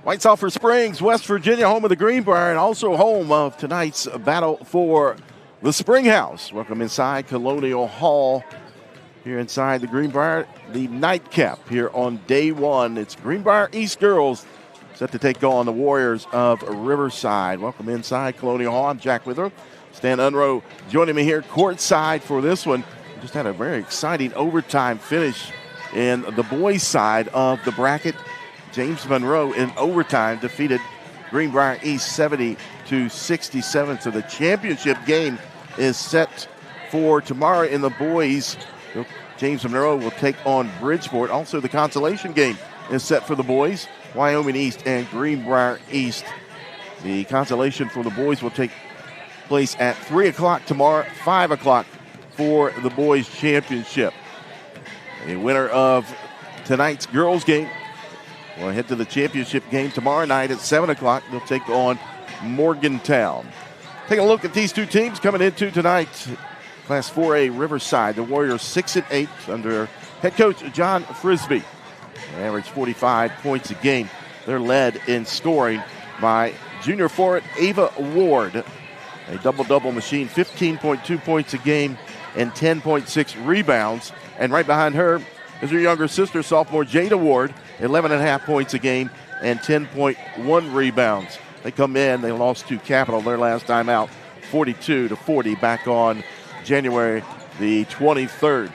White Sulphur Springs, West Virginia, home of the Greenbrier, and also home of tonight's battle for the Springhouse. Welcome inside Colonial Hall. Here inside the Greenbrier, the nightcap here on day one. It's Greenbrier East Girls set to take on the Warriors of Riverside. Welcome inside Colonial Hall. I'm Jack Withrow. Stan Unroe joining me here courtside for this one. We just had a very exciting overtime finish in the boys' side of the bracket. James Monroe in overtime defeated Greenbrier East 70-67. So the championship game is set for tomorrow in the boys. James Monroe will take on Bridgeport. Also, the consolation game is set for the boys. Wyoming East and Greenbrier East. The consolation for the boys will take place at 3 o'clock tomorrow, 5 o'clock for the boys' championship. A winner of tonight's girls' game will head to the championship game tomorrow night at 7 o'clock. They'll take on Morgantown. Taking a look at these two teams coming into tonight. Class 4A Riverside, the Warriors 6-8 under head coach John Frisbee. They average 45 points a game. They're led in scoring by junior forward Ava Ward. A double-double machine, 15.2 points a game and 10.6 rebounds. And right behind her is her younger sister, sophomore Jada Ward, 11.5 points a game and 10.1 rebounds. They come in, they lost to Capital their last time out, 42-40 back on January the 23rd.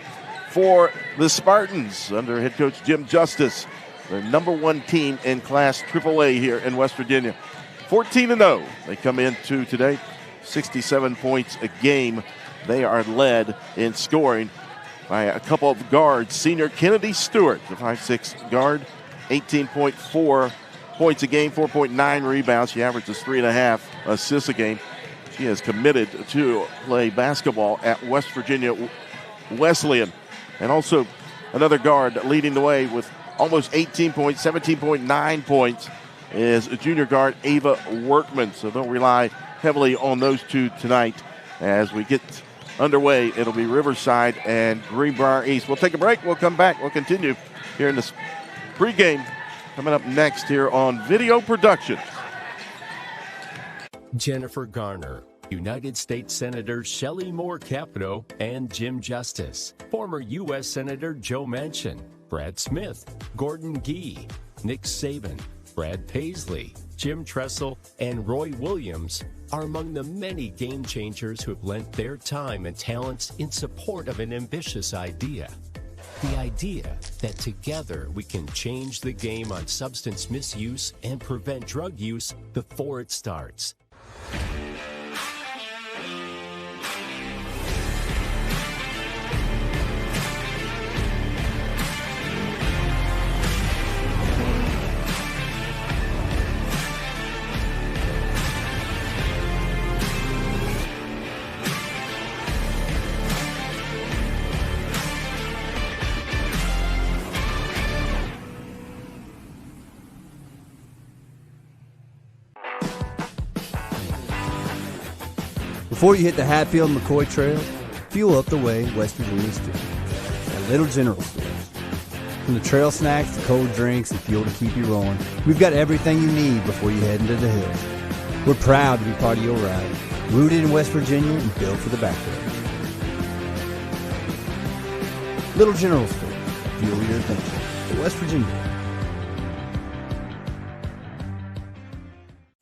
For the Spartans, under head coach Jim Justice, the number one team in Class AAA here in West Virginia. 14-0. They come into today, 67 points a game. They are led in scoring by a couple of guards. Senior Kennedy Stewart, the 5'6" guard, 18.4 points a game, 4.9 rebounds. She averages 3.5 assists a game. She is committed to play basketball at West Virginia Wesleyan. And also another guard leading the way with almost 18 points, 17.9 points is junior guard Ava Workman. So they'll rely heavily on those two tonight. As we get underway, it'll be Riverside and Greenbrier East. We'll take a break. We'll come back. We'll continue here in this pregame coming up next here on Video Production. Jennifer Garner, United States Senator Shelley Moore Capito, and Jim Justice, former U.S. Senator Joe Manchin, Brad Smith, Gordon Gee, Nick Saban, Brad Paisley, Jim Tressel, and Roy Williams are among the many game changers who have lent their time and talents in support of an ambitious idea. The idea that together we can change the game on substance misuse and prevent drug use before it starts. Before you hit the Hatfield-McCoy Trail, fuel up the way West Virginians do. At Little General Stores. From the trail snacks to cold drinks and fuel to keep you rolling, we've got everything you need before you head into the hills. We're proud to be part of your ride, rooted in West Virginia and built for the backwoods. Little General Stores, fuel your adventure to West Virginia.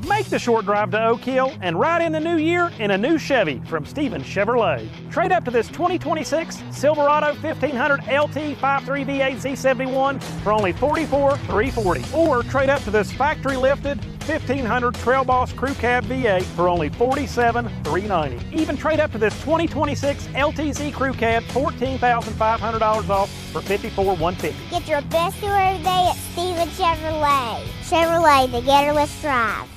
Make the short drive to Oak Hill and ride in the new year in a new Chevy from Stevens Chevrolet. Trade up to this 2026 Silverado 1500 LT 5.3 V8 Z71 for only $44,340. Or trade up to this factory lifted 1500 Trail Boss Crew Cab V8 for only $47,390. Even trade up to this 2026 LTZ Crew Cab $14,500 off for $54,150. Get your best tour of the day at Stevens Chevrolet. Chevrolet, together let's drive.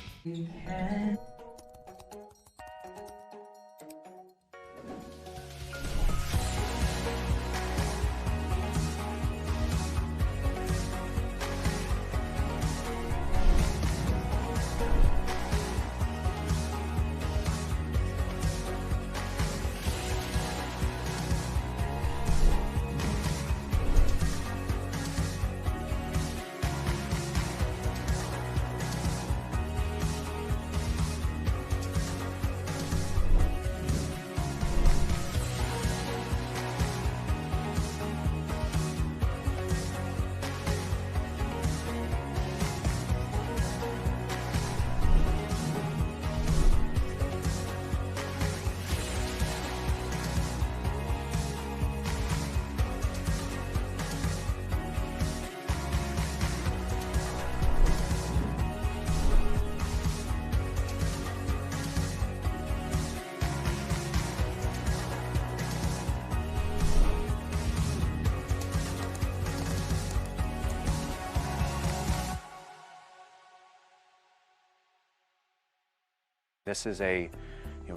This is a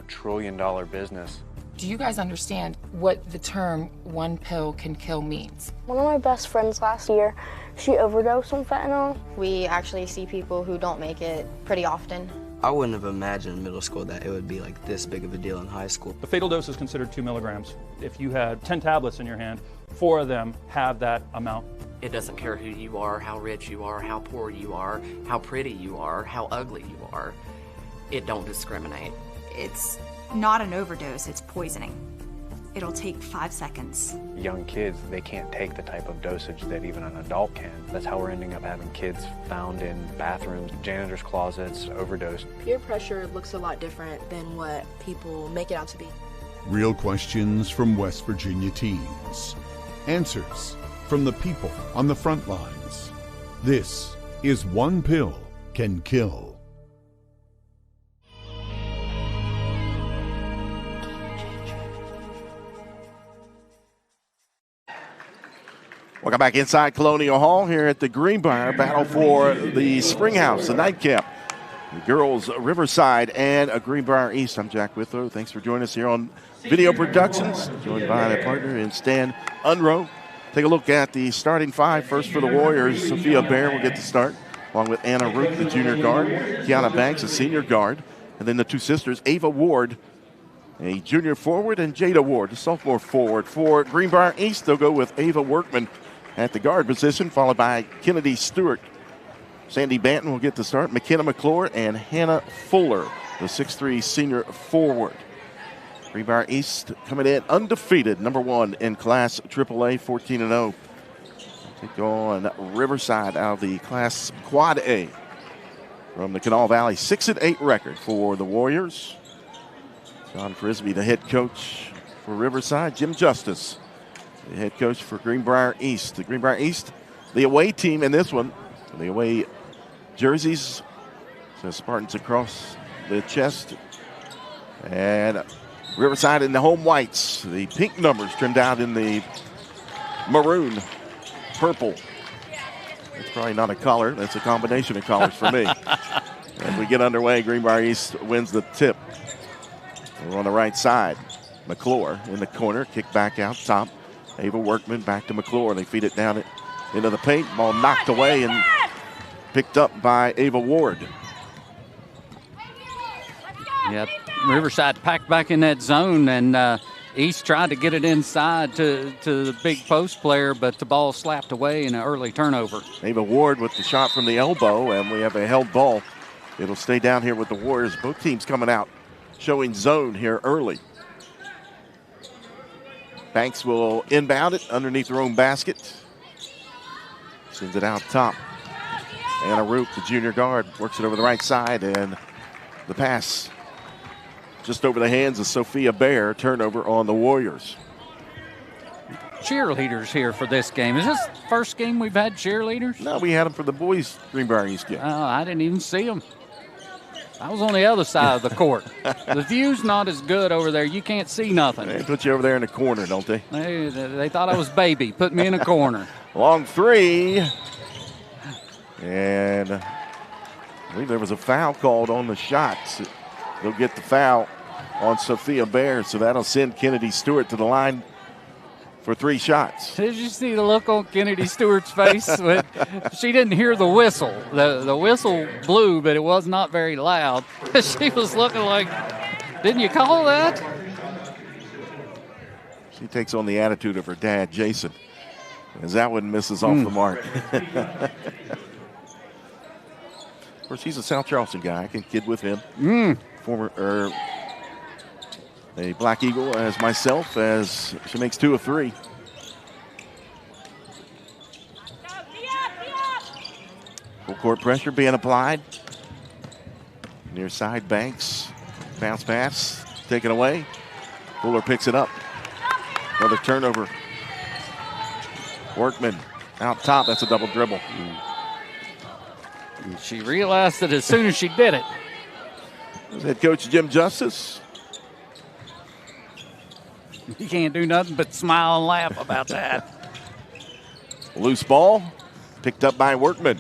trillion-dollar business. Do you guys understand what the term one pill can kill means? One of my best friends last year, she overdosed on fentanyl. We actually see people who don't make it pretty often. I wouldn't have imagined in middle school that it would be like this big of a deal in high school. The fatal dose is considered 2 milligrams. If you had 10 tablets in your hand, 4 of them have that amount. It doesn't care who you are, how rich you are, how poor you are, how pretty you are, how ugly you are. It don't discriminate. It's not an overdose, it's poisoning. It'll take 5 seconds. Young kids, they can't take the type of dosage that even an adult can. That's how we're ending up having kids found in bathrooms, janitor's closets, overdosed. Peer pressure looks a lot different than what people make it out to be. Real questions from West Virginia teens. Answers from the people on the front lines. This is One Pill Can Kill. Welcome back inside Colonial Hall here at the Greenbrier. Battle for the Springhouse, the nightcap. The girls, Riverside and Greenbrier East. I'm Jack Withrow. Thanks for joining us here on Video Productions. Joined by my partner in Stan Unroe. Take a look at the starting 5. First for the Warriors, Sophia Bear will get the start, along with Anna Root, the junior guard, Kiana Banks, a senior guard, and then the two sisters, Ava Ward, a junior forward, and Jada Ward, a sophomore forward. For Greenbrier East, they'll go with Ava Workman at the guard position, followed by Kennedy Stewart. Sandy Banton will get the start. McKenna McClure and Hannah Fuller, the 6'3 senior forward. Greenbrier East coming in undefeated, number 1 in Class AAA, 14-0. Take on Riverside out of the Class Quad A. From the Kanawha Valley, 6-8 record for the Warriors. John Frisbee, the head coach for Riverside. Jim Justice, the head coach for Greenbrier East. The Greenbrier East, the away team in this one. The away jerseys, so Spartans across the chest. And Riverside in the home whites. The pink numbers trimmed out in the maroon, purple. It's probably not a color. That's a combination of colors for me. As we get underway, Greenbrier East wins the tip. We're on the right side. McClure in the corner, kick back out top. Ava Workman back to McClure. They feed it down into the paint. Ball knocked away and picked up by Ava Ward. Yep, Riverside packed back in that zone, and East tried to get it inside to the big post player, but the ball slapped away in an early turnover. Ava Ward with the shot from the elbow, and we have a held ball. It'll stay down here with the Warriors. Both teams coming out, showing zone here early. Banks will inbound it underneath their own basket. Sends it out top. Anna Root, the junior guard, works it over the right side, and the pass just over the hands of Sophia Bear. Turnover on the Warriors. Cheerleaders here for this game. Is this the first game we've had cheerleaders? No, we had them for the boys' Greenbrier East game. Oh, I didn't even see them. I was on the other side of the court. The view's not as good over there. You can't see nothing. They put you over there in the corner, don't they? They thought I was baby. Put me in a corner. Long three. And I believe there was a foul called on the shots. They'll get the foul on Sophia Bear, so that'll send Kennedy Stewart to the line for 3 shots. Did you see the look on Kennedy Stewart's face? When she didn't hear the whistle. The whistle blew, but it was not very loud. She was looking like, didn't you call that? She takes on the attitude of her dad, Jason, as that one misses off the mark. Of course, he's a South Charleston guy. I can kid with him. Former, a Black Eagle as myself, as she makes 2 of 3. Full court pressure being applied. Near side, Banks. Bounce pass, taken away. Fuller picks it up. Another turnover. Workman out top. That's a double dribble. She realized it as soon as she did it. Head coach Jim Justice. He can't do nothing but smile and laugh about that. Loose ball picked up by Workman.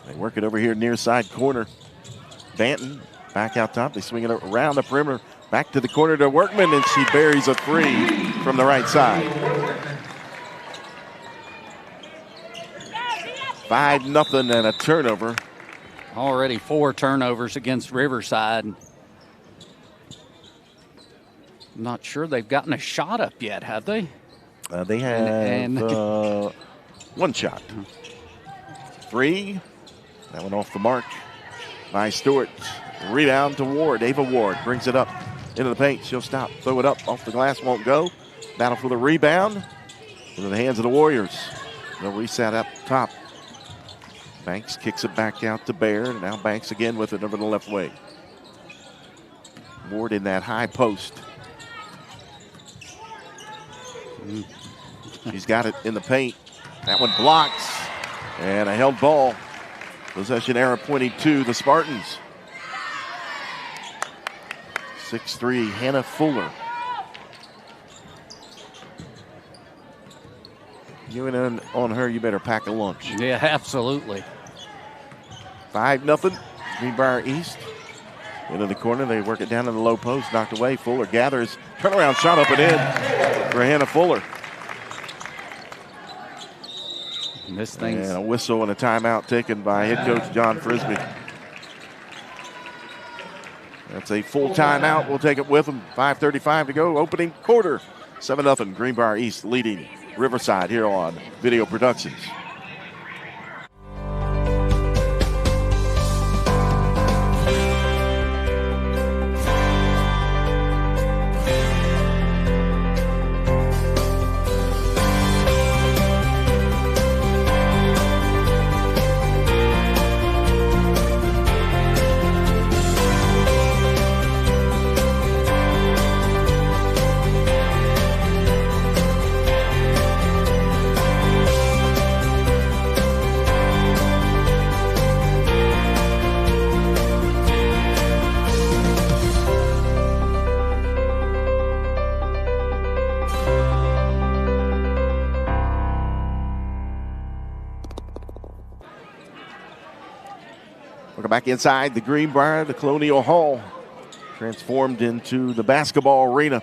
They work it over here near side corner. Banton back out top. They swing it around the perimeter. Back to the corner to Workman, and she buries a three from the right side. 5-0 and a turnover. Already 4 turnovers against Riverside. I'm not sure they've gotten a shot up yet, have they? They have one shot. 3. That one off the mark by Stewart. Rebound to Ward. Ava Ward brings it up into the paint. She'll stop, throw it up off the glass, won't go. Battle for the rebound into the hands of the Warriors. They'll reset up top. Banks kicks it back out to Bear. Now Banks again with it over the left wing. Ward in that high post. She's got it in the paint. That one blocks. And a held ball. Possession error pointing to the Spartans. 6'3", Hannah Fuller. You in on her, you better pack a lunch. Yeah, absolutely. 5-0, Greenbrier East. Into the corner, they work it down in the low post, knocked away. Fuller gathers, turnaround shot up and in for Hannah Fuller. And this thing's... And a whistle and a timeout taken by head coach John Frisbee. That's a full timeout. We'll take it with them. 5:35 to go. Opening quarter. 7-0. Greenbrier East leading Riverside here on Video Productions. Back inside the Greenbrier, the Colonial Hall, transformed into the basketball arena.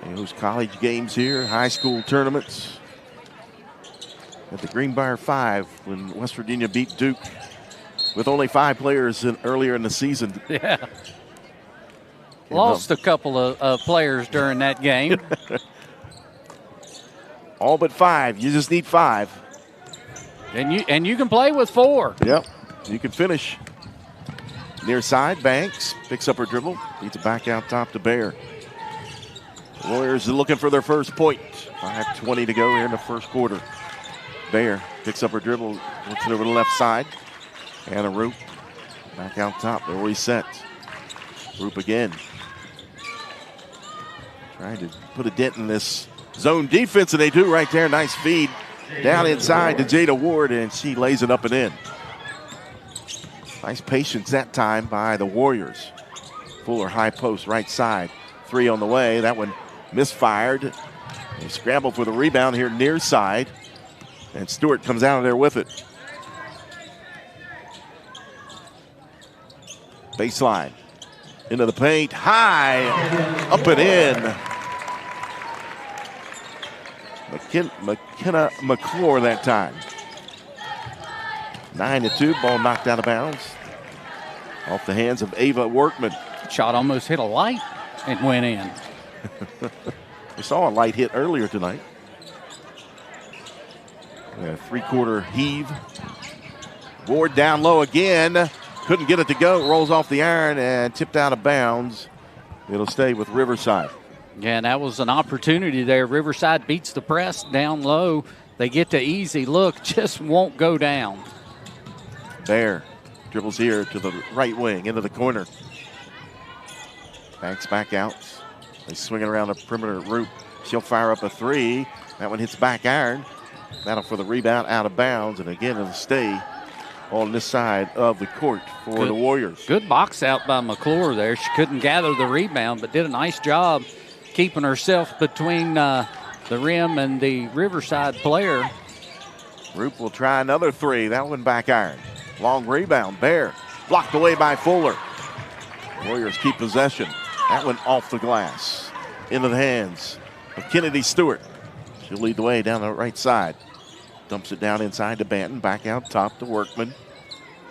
They host college games here, high school tournaments. At the Greenbrier 5, when West Virginia beat Duke with only 5 players earlier in the season. Yeah. Lost a couple of players during that game. All but 5. You just need 5. And you can play with 4. Yep. You can finish. Near side, Banks picks up her dribble, beats it back out top to Bear. The Warriors are looking for their first point. 5:20 to go here in the first quarter. Bear picks up her dribble, works it over the left side. And a Roop back out top. They'll reset. Roop again. Trying to put a dent in this zone defense, and they do right there. Nice feed down inside to Jada Ward, and she lays it up and in. Nice patience that time by the Warriors. Fuller high post right side. 3 on the way. That one misfired. They scramble for the rebound here near side. And Stewart comes out of there with it. Baseline. Into the paint. High. Up and in. McKenna McClure that time. 9-2, ball knocked out of bounds. Off the hands of Ava Workman. Shot almost hit a light and went in. We saw a light hit earlier tonight. A 3-quarter heave. Ward down low again. Couldn't get it to go. Rolls off the iron and tipped out of bounds. It'll stay with Riverside. Yeah, and that was an opportunity there. Riverside beats the press down low. They get the easy look, just won't go down. Bear dribbles here to the right wing, into the corner. Banks back out. They swing it around the perimeter. Roop. She'll fire up a 3. That one hits back iron. Battle for the rebound, out of bounds. And again, it'll stay on this side of the court for the Warriors. Good box out by McClure there. She couldn't gather the rebound, but did a nice job keeping herself between the rim and the Riverside player. Roop will try another 3. That one back iron. Long rebound. Bear Blocked away by Fuller. Warriors keep possession. That one off the glass. Into the hands of Kennedy Stewart. She'll lead the way down the right side. Dumps it down inside to Banton. Back out top to Workman.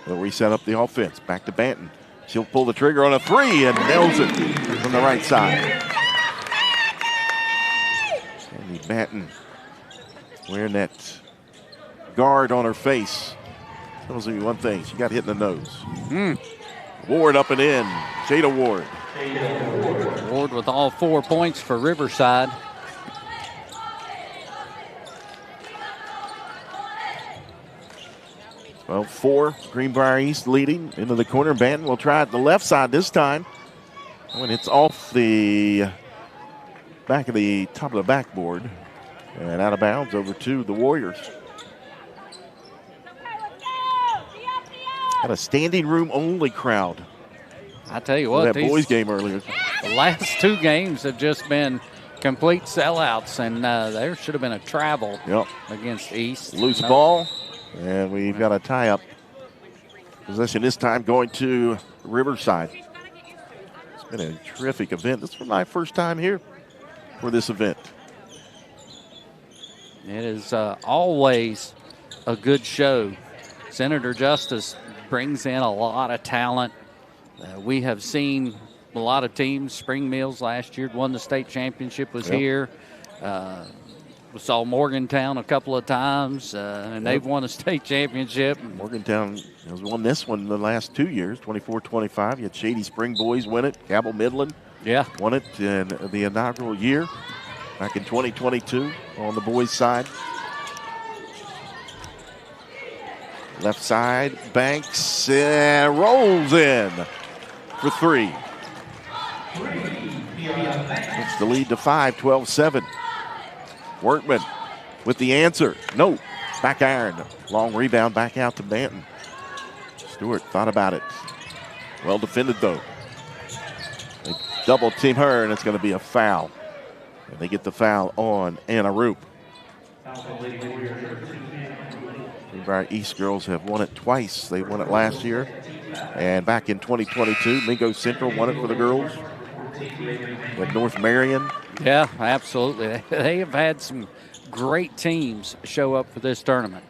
They'll reset up the offense. Back to Banton. She'll pull the trigger on a three and nails it from the right side. Sandy Banton wearing that guard on her face. Tells me one thing. She got hit in the nose. Ward up and in. Jada Ward. Ward with all 4 points for Riverside. Well, 4, Greenbrier East leading into the corner. Banton will try it the left side this time. When it's off the back of the top of the backboard and out of bounds over to the Warriors. Had a standing room only crowd. I tell you what, that boys game earlier. The last 2 games have just been complete sellouts, and there should have been a travel against East. Loose ball, and we've got a tie-up. Possession this time going to Riverside. It's been a terrific event. This is my first time here for this event. It is always a good show. Senator Justice brings in a lot of talent. We have seen a lot of teams. Spring Mills last year won the state championship, was here. We saw Morgantown a couple of times, and they've won a state championship. Morgantown has won this one the last 2 years, 24-25. You had Shady Spring Boys win it. Cabell Midland won it in the inaugural year back in 2022 on the boys' side. Left side, Banks rolls in for 3. It's the lead to 5, 12-7. Workman with the answer. No, back iron. Long rebound back out to Banton. Stewart thought about it. Well defended though. They double team her and it's going to be a foul. And they get the foul on Anna Roop. Greenbrier East girls have won it twice. They won it last year. And back in 2022, Mingo Central won it for the girls. With North Marion. Yeah, absolutely. They have had some great teams show up for this tournament.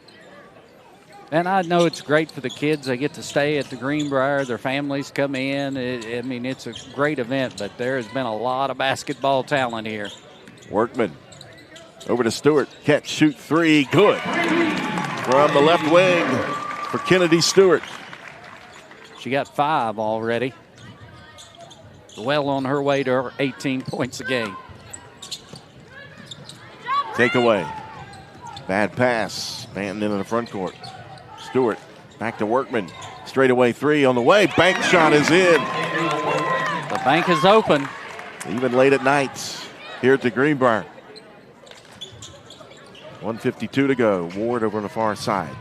And I know it's great for the kids. They get to stay at the Greenbrier. Their families come in. I mean, it's a great event, but there has been a lot of basketball talent here. Workman over to Stewart. Catch, shoot, 3. Good. From the left wing for Kennedy Stewart. She got 5 already. Well on her way to her 18 points a game. Takeaway. Bad pass. Banton into the front court. Stewart back to Workman. Straightaway 3 on the way. Bank shot is in. The bank is open. Even late at night here at the Greenbrier. 1:52 to go. Ward over on the far side.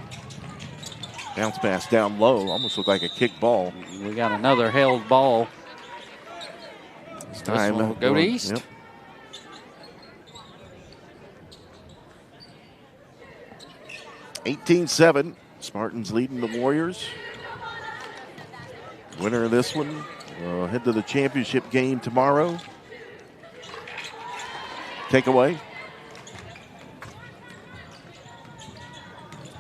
Bounce pass down low. Almost looked like a kick ball. We got another held ball. This time will go to East. Yep. (18-7). Spartans leading the Warriors. Winner of this one will head to the championship game tomorrow. Takeaway.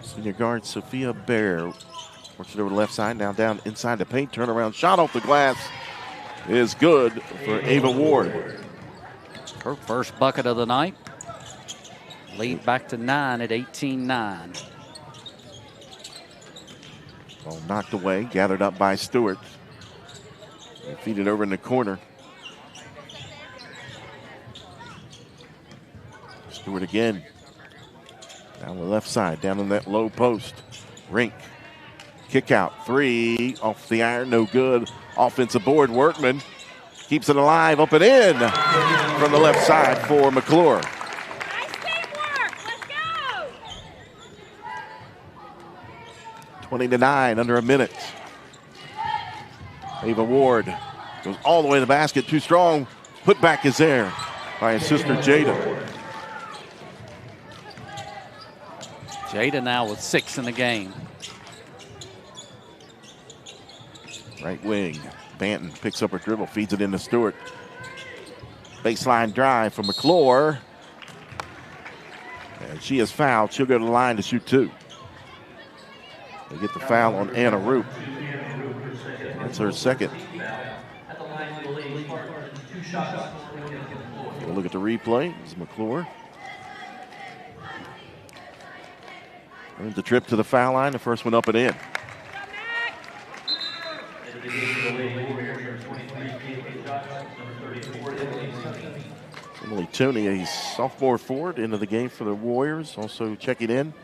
Senior guard Sophia Bear works it over the left side. Now down inside the paint. Turnaround shot off the glass is good for Ava Ward. Her first bucket of the night. Lead back to 9 at 18-9. Ball knocked away, gathered up by Stewart. And feed it over in the corner. Stewart again. Down the left side, down on that low post. Rink. Kick out, 3 off the iron, no good. Offensive board, Workman keeps it alive, up and in from the left side for McClure. Nice teamwork, let's go! 20-9, under a minute. Ava Ward goes all the way to the basket, too strong. Put back is there by his sister Jada. Jada now with 6 in the game. Right wing. Banton picks up her dribble, feeds it into Stewart. Baseline drive from McClure. And she is fouled. She'll go to the line to shoot 2. They get the foul on Anna Roop. That's her second. We'll look at the replay. It's McClure. Earned the trip to the foul line. The first one up and in. Emily Tooney, a sophomore forward, into the game for the Warriors. Also checking in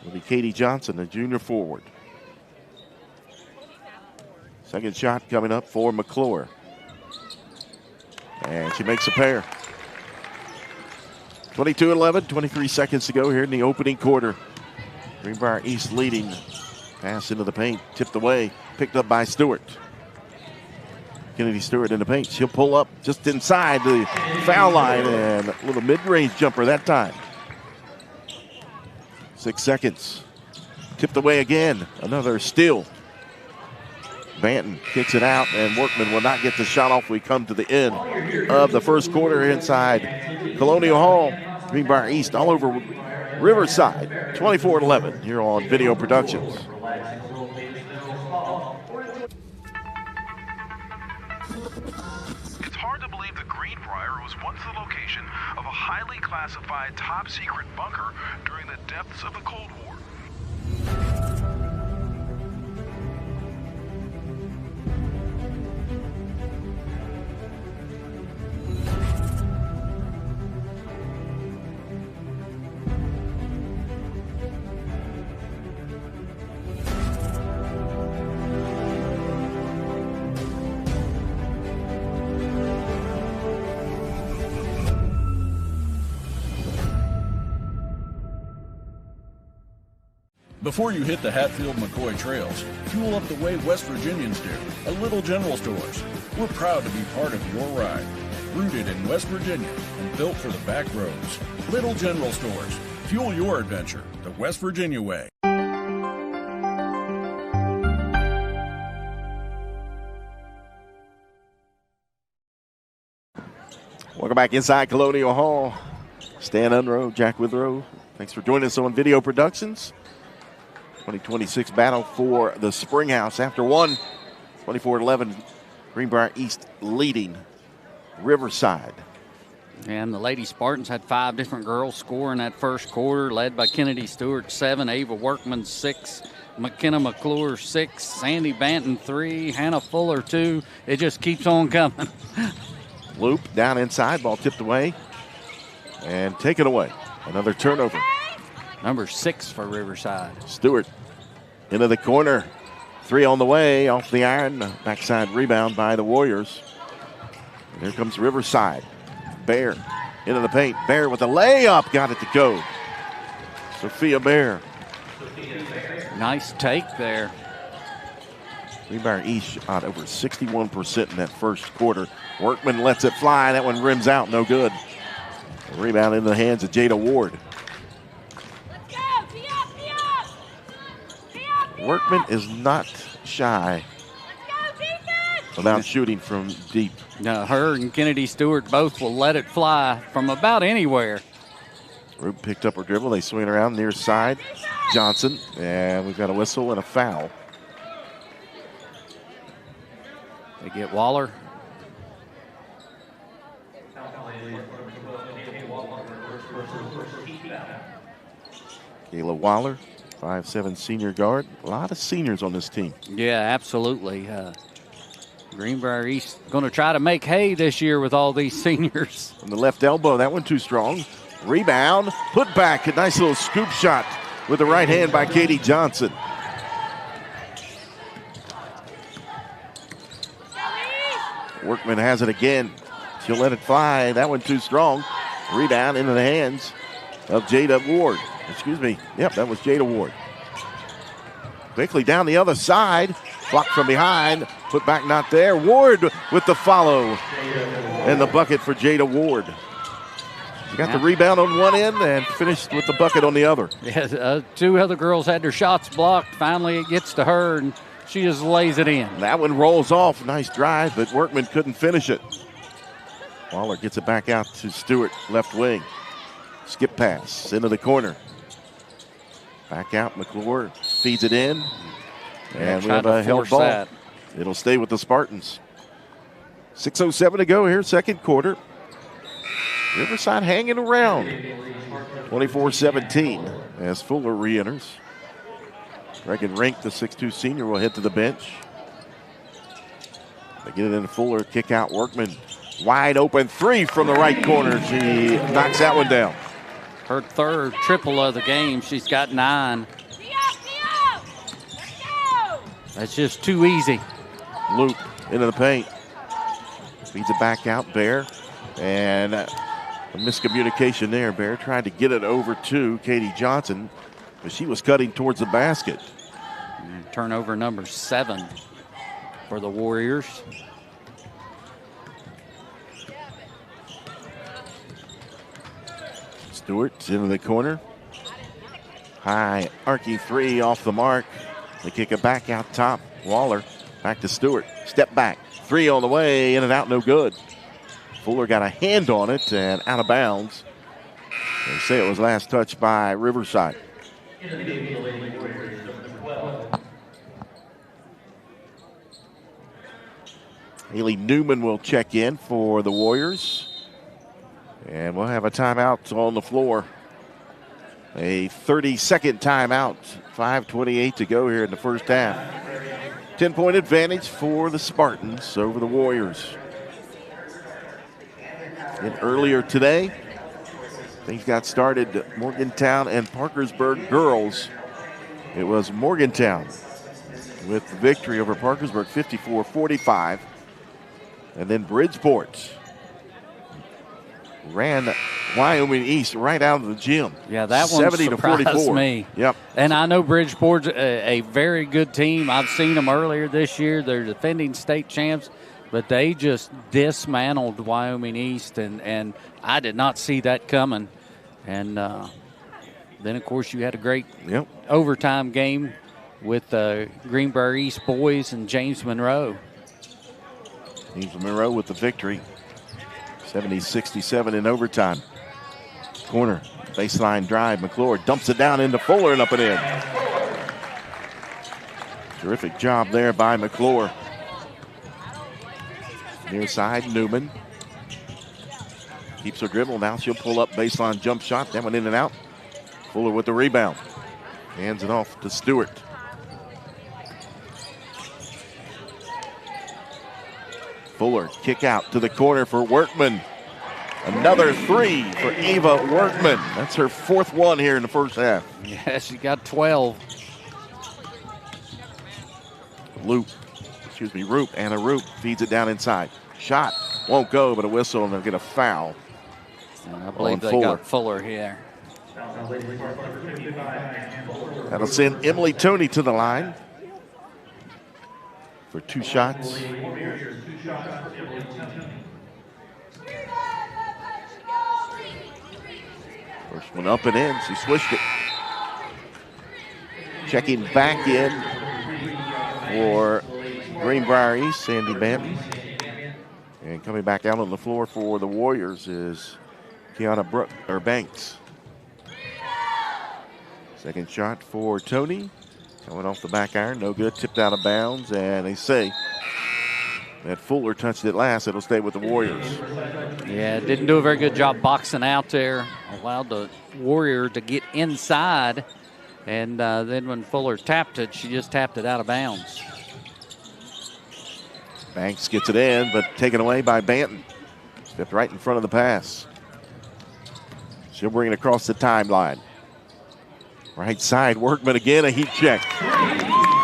will be Katie Johnson, a junior forward. Second shot coming up for McClure. And she makes a pair. 22-11, 23 seconds to go here in the opening quarter. Greenbrier East leading. Pass into the paint, tipped away, picked up by Stewart. Kennedy Stewart in the paint. She'll pull up just inside the foul line, and a little mid-range jumper that time. 6 seconds. Tipped away again. Another steal. Banton kicks it out, and Workman will not get the shot off. We come to the end of the first quarter inside Colonial Hall. Greenbrier East all over Riverside. 24-11 here on Video Productions. It's hard to believe that Greenbrier was once the location of a highly classified top-secret bunker during the depths of the Cold War. Before you hit the Hatfield-McCoy trails, fuel up the way West Virginians do at Little General Stores. We're proud to be part of your ride. Rooted in West Virginia and built for the back roads. Little General Stores. Fuel your adventure the West Virginia way. Welcome back inside Colonial Hall. Stan Unrow, Jack Withrow. Thanks for joining us on Video Productions. 2026 battle for the Springhouse after one. 24-11, Greenbrier East leading Riverside. And the Lady Spartans had 5 different girls score in that first quarter, led by Kennedy Stewart, 7, Ava Workman, 6, McKenna McClure, 6, Sandy Banton, 3, Hannah Fuller, 2. It just keeps on coming. Loop down inside, ball tipped away and taken away. Another turnover. Number 6 for Riverside. Stewart into the corner. 3 on the way, off the iron. Backside rebound by the Warriors. And here comes Riverside. Bear into the paint. Bear with a layup. Got it to go. Sophia Bear. Nice take there. Greenbrier East shot over 61% in that first quarter. Workman lets it fly. That one rims out. No good. A rebound into the hands of Jada Ward. Workman is not shy about shooting from deep. No, her and Kennedy Stewart both will let it fly from about anywhere. Roop picked up her dribble. They swing around near side. Johnson, and we've got a whistle and a foul. They get Waller. Kayla Waller, 5'7" senior guard. A lot of seniors on this team. Yeah, absolutely. Greenbrier East going to try to make hay this year with all these seniors. On the left elbow, that one too strong. Rebound, put back, a nice little scoop shot with the right hand by Katie Johnson. Workman has it again. She'll let it fly. That one too strong. Rebound into the hands of Jada Ward. Excuse me. Yep, that was Jada Ward. Quickly down the other side. Blocked from behind. Put back not there. Ward with the follow. And the bucket for Jada Ward. She got the rebound on one end and finished with the bucket on the other. Yeah, 2 other girls had their shots blocked. Finally, it gets to her, and She just lays it in. That one rolls off. Nice drive, but Workman couldn't finish it. Waller gets it back out to Stewart, left wing. Skip pass into the corner. Back out, McClure feeds it in. And we have a held ball. That. It'll stay with the Spartans. 6:07 to go here, second quarter. Riverside hanging around. 24-17 as Fuller re-enters. Reagan Rink, the 6'2 senior, will head to the bench. They get it in Fuller, kick out Workman. Wide open three from the right corner. She knocks that one down. Her third triple of the game. She's got 9. That's just too easy. Loop into the paint. Feeds it back out, Bear. And a miscommunication there. Bear tried to get it over to Katie Johnson, but she was cutting towards the basket. And turnover number 7 for the Warriors. Stewart into the corner. High arcing three off the mark. They kick it back out top. Waller back to Stewart. Step back. Three on the way. In and out, no good. Fuller got a hand on it and out of bounds. They say it was last touched by Riverside. Haley Newman will check in for the Warriors. And we'll have a timeout on the floor. A 30-second timeout. 5:28 to go here in the first half. 10-point advantage for the Spartans over the Warriors. And earlier today, things got started. Morgantown and Parkersburg girls. It was Morgantown with the victory over Parkersburg, 54-45. And then Bridgeport ran Wyoming East right out of the gym. Yeah, that one 70-44. Me. Yep. And I know Bridgeport's a very good team. I've seen them earlier this year. They're defending state champs, but they just dismantled Wyoming East, and I did not see that coming. And then, of course, you had a great overtime game with Greenbrier East boys and James Monroe. James Monroe with the victory. 70-67 in overtime. Corner, baseline drive. McClure dumps it down into Fuller and up and in. Terrific job there by McClure. Near side, Newman. Keeps her dribble. Now she'll pull up baseline jump shot. That one in and out. Fuller with the rebound. Hands it off to Stewart. Fuller, kick out to the corner for Workman. Another three for Eva Workman. That's her fourth one here in the first half. Yeah, she got 12. Anna Roop feeds it down inside. Shot won't go, but a whistle, and they'll get a foul. I believe they got Fuller here. That'll send Emily Toney to the line for 2 shots. First one up and in. She swished it. Checking back in for Greenbrier East, Sandy Banton. And coming back out on the floor for the Warriors is Kiana Banks. Second shot for Toney. Coming off the back iron, no good, tipped out of bounds, and they say that Fuller touched it last. It'll stay with the Warriors. Yeah, didn't do a very good job boxing out there. Allowed the Warrior to get inside, and then when Fuller tapped it, she just tapped it out of bounds. Banks gets it in, but taken away by Banton. Stepped right in front of the pass. She'll bring it across the timeline. Right side, Workman again, a heat check. Yeah.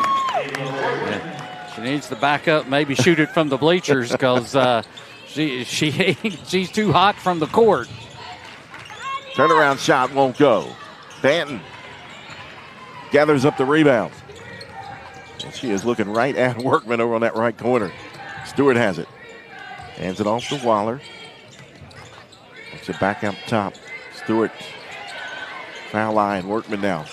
She needs to back up, maybe shoot it from the bleachers because she's too hot from the court. Turnaround shot won't go. Banton gathers up the rebound. And she is looking right at Workman over on that right corner. Stewart has it. Hands it off to Waller. Puts it back up top. Stewart. Foul line, Workman now.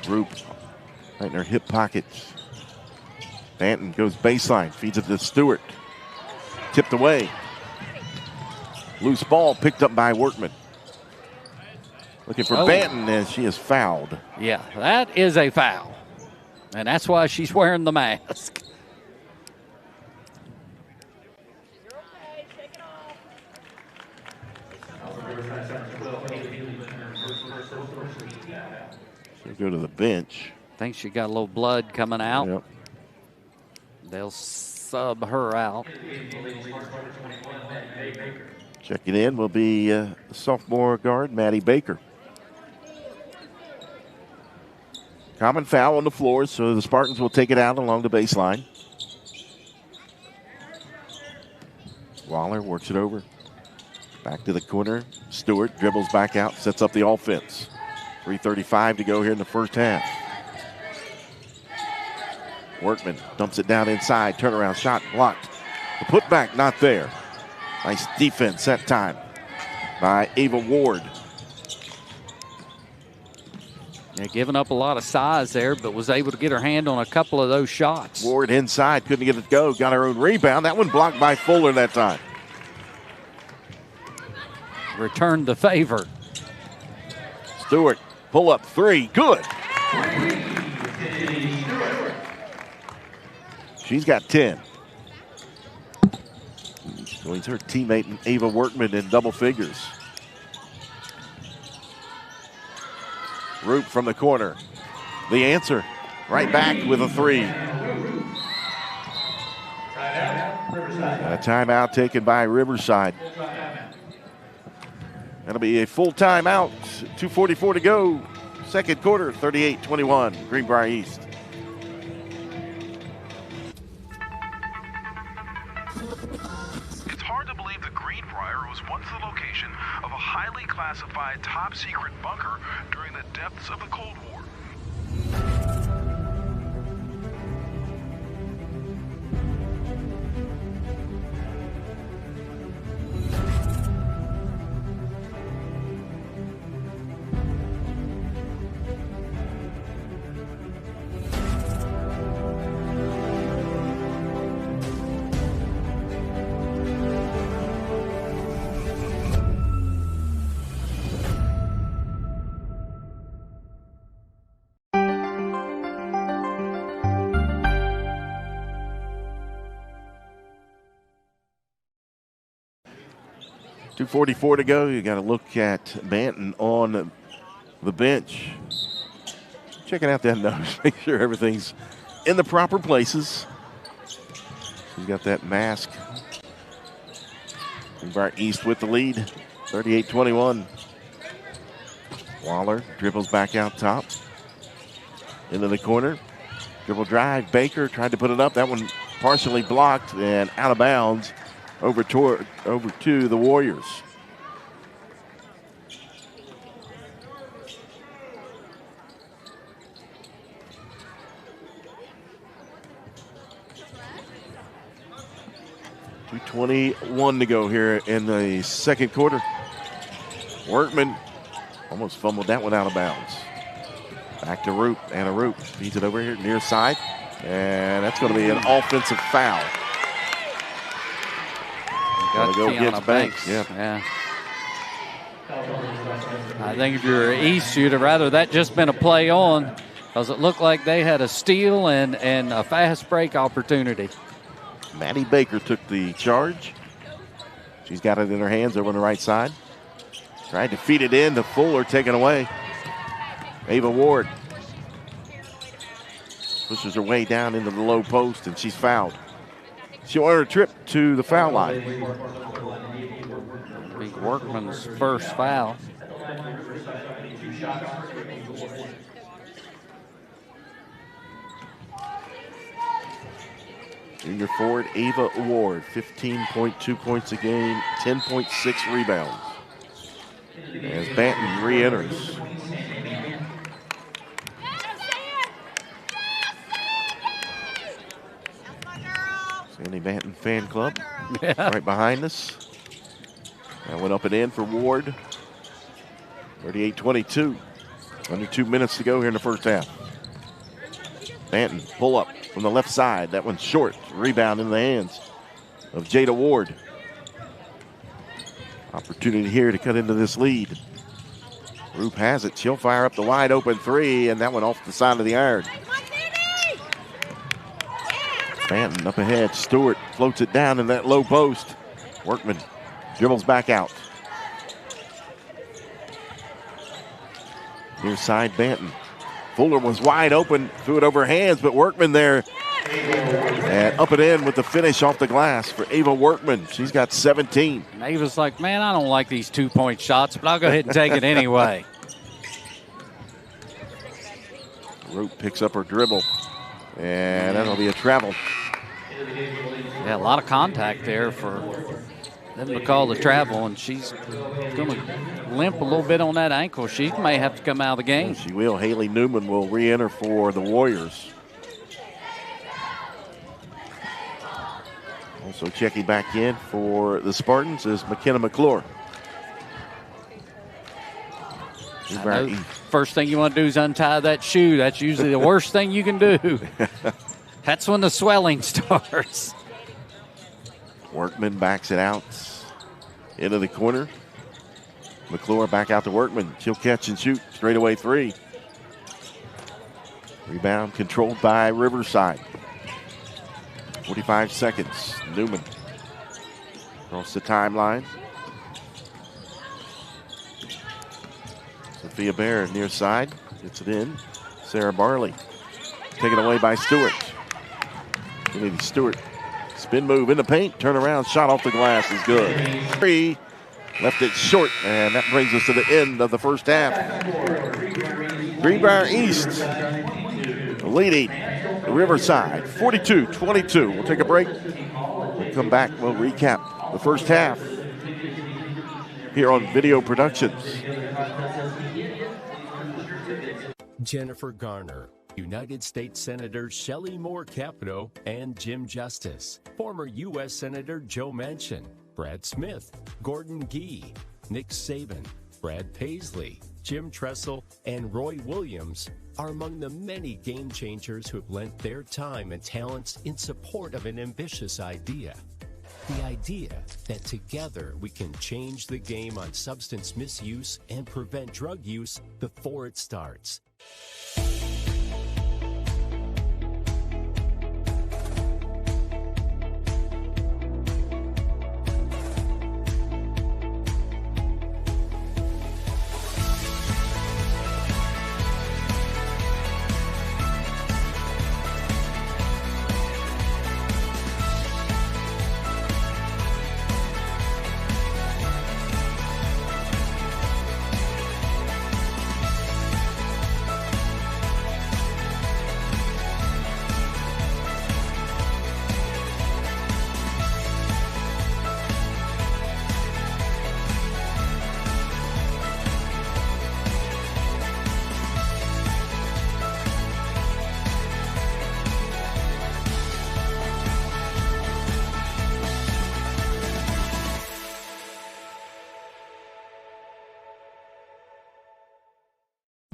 Roop right in her hip pocket. Banton goes baseline, feeds it to Stewart. Tipped away. Loose ball picked up by Workman. Looking for Banton as she is fouled. Yeah, that is a foul. And that's why she's wearing the mask. She'll go to the bench. I think she got a little blood coming out. Yep. They'll sub her out. Checking in will be sophomore guard Maddie Baker. Common foul on the floor, so the Spartans will take it out along the baseline. Waller works it over. Back to the corner. Stewart dribbles back out, sets up the offense. 3:35 to go here in the first half. Workman dumps it down inside. Turnaround shot blocked. The putback not there. Nice defense that time by Ava Ward. Yeah, giving up a lot of size there, but was able to get her hand on a couple of those shots. Ward inside, couldn't get it to go. Got her own rebound. That one blocked by Fuller that time. Returned the favor. Stewart, pull up three. Good. She's got 10. Joins her teammate Ava Workman in double figures. Roop from the corner. The answer. Right back with a three. A timeout taken by Riverside. That'll be a full timeout. 2:44 to go. Second quarter, 38-21. Greenbrier East. It's hard to believe that Greenbrier was once the location of a highly classified top secret bunker during the depths of the Cold War. .244 to go. You got to look at Banton on the bench. Checking out that nose, make sure everything's in the proper places. She's got that mask. Greenbrier East with the lead, 38-21. Waller dribbles back out top. Into the corner. Dribble drive. Baker tried to put it up. That one partially blocked and out of bounds. Over to the Warriors. .221 to go here in the second quarter. Workman almost fumbled that one out of bounds. Back to Roop. Anna Roop feeds it over here near side. And that's going to be an offensive foul. Got go Kiana Banks. Yeah. I think if you're East, you'd have rather that just been a play on, because it looked like they had a steal and a fast break opportunity. Maddie Baker took the charge. She's got it in her hands over on the right side. Tried to feed it in to Fuller, taken away. Ava Ward pushes her way down into the low post, and she's fouled. She'll earn a trip to the foul line. Big Workman's first foul. Junior forward Ava Ward, 15.2 points a game, 10.6 rebounds. As Banton re-enters. Sandy Banton fan club right behind us. That went up and in for Ward. 38-22. Under 2 minutes to go here in the first half. Banton, pull up from the left side. That one's short. Rebound in the hands of Jada Ward. Opportunity here to cut into this lead. Roop has it. She'll fire up the wide open three, and that one off the side of the iron. Banton up ahead. Stewart floats it down in that low post. Workman dribbles back out. Near side, Banton. Fuller was wide open, threw it over hands, but Workman there. And up and in with the finish off the glass for Ava Workman. She's got 17. And Ava's like, man, I don't like these 2-point shots, but I'll go ahead and take it anyway. Roop picks up her dribble, and that'll be a travel. Yeah, a lot of contact there for them to call the travel, and she's going to limp a little bit on that ankle. She may have to come out of the game. She will. Haley Newman will re-enter for the Warriors. Also checking back in for the Spartans is McKenna McClure. First thing you want to do is untie that shoe. That's usually the worst thing you can do. That's when the swelling starts. Workman backs it out into the corner. McClure back out to Workman. She'll catch and shoot straightaway three. Rebound controlled by Riverside. 45 seconds. Newman across the timeline. Sophia Baird near side. Gets it in. Sarah Barley. Taken away by Stewart. Kennedy Stewart. Spin move in the paint. Turn around. Shot off the glass is good. Three. Left it short. And that brings us to the end of the first half. Greenbrier East leading Riverside 42-22. We'll take a break. We'll come back. We'll recap the first half here on Video Productions. Jennifer Garner, United States Senator Shelley Moore Capito, and Jim Justice, former U.S. Senator Joe Manchin, Brad Smith, Gordon Gee, Nick Saban, Brad Paisley, Jim Tressel, and Roy Williams are among the many game changers who have lent their time and talents in support of an ambitious idea. The idea that together we can change the game on substance misuse and prevent drug use before it starts.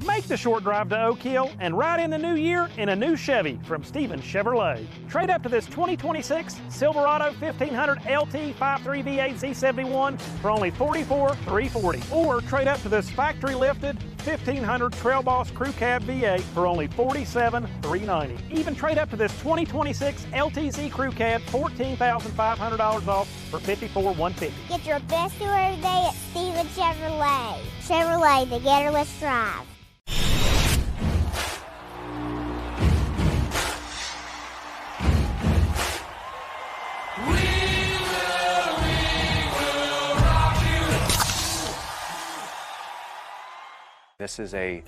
Make the short drive to Oak Hill and ride in the new year in a new Chevy from Stevens Chevrolet. Trade up to this 2026 Silverado 1500 LT 5.3 V8 Z71 for only $44,340. Or trade up to this factory lifted 1500 Trail Boss Crew Cab V8 for only $47,390. Even trade up to this 2026 LTZ Crew Cab $14,500 off for $54,150. Get your best tour of the day at Stevens Chevrolet. Chevrolet, together let's drive. This is a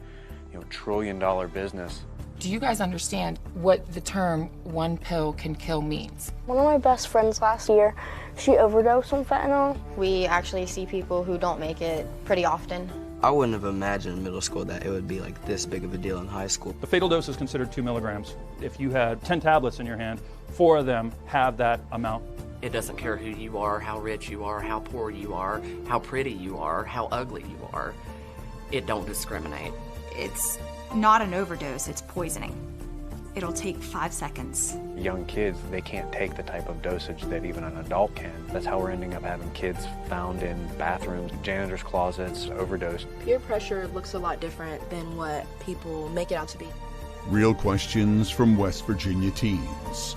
trillion-dollar business. Do you guys understand what the term one pill can kill means? One of my best friends last year, she overdosed on fentanyl. We actually see people who don't make it pretty often. I wouldn't have imagined in middle school that it would be like this big of a deal in high school. The fatal dose is considered 2 milligrams. If you had 10 tablets in your hand, 4 of them have that amount. It doesn't care who you are, how rich you are, how poor you are, how pretty you are, how ugly you are. It don't discriminate. It's not an overdose, it's poisoning. It'll take 5 seconds. Young kids, they can't take the type of dosage that even an adult can. That's how we're ending up having kids found in bathrooms, janitors' closets, overdosed. Peer pressure looks a lot different than what people make it out to be. Real questions from West Virginia teens.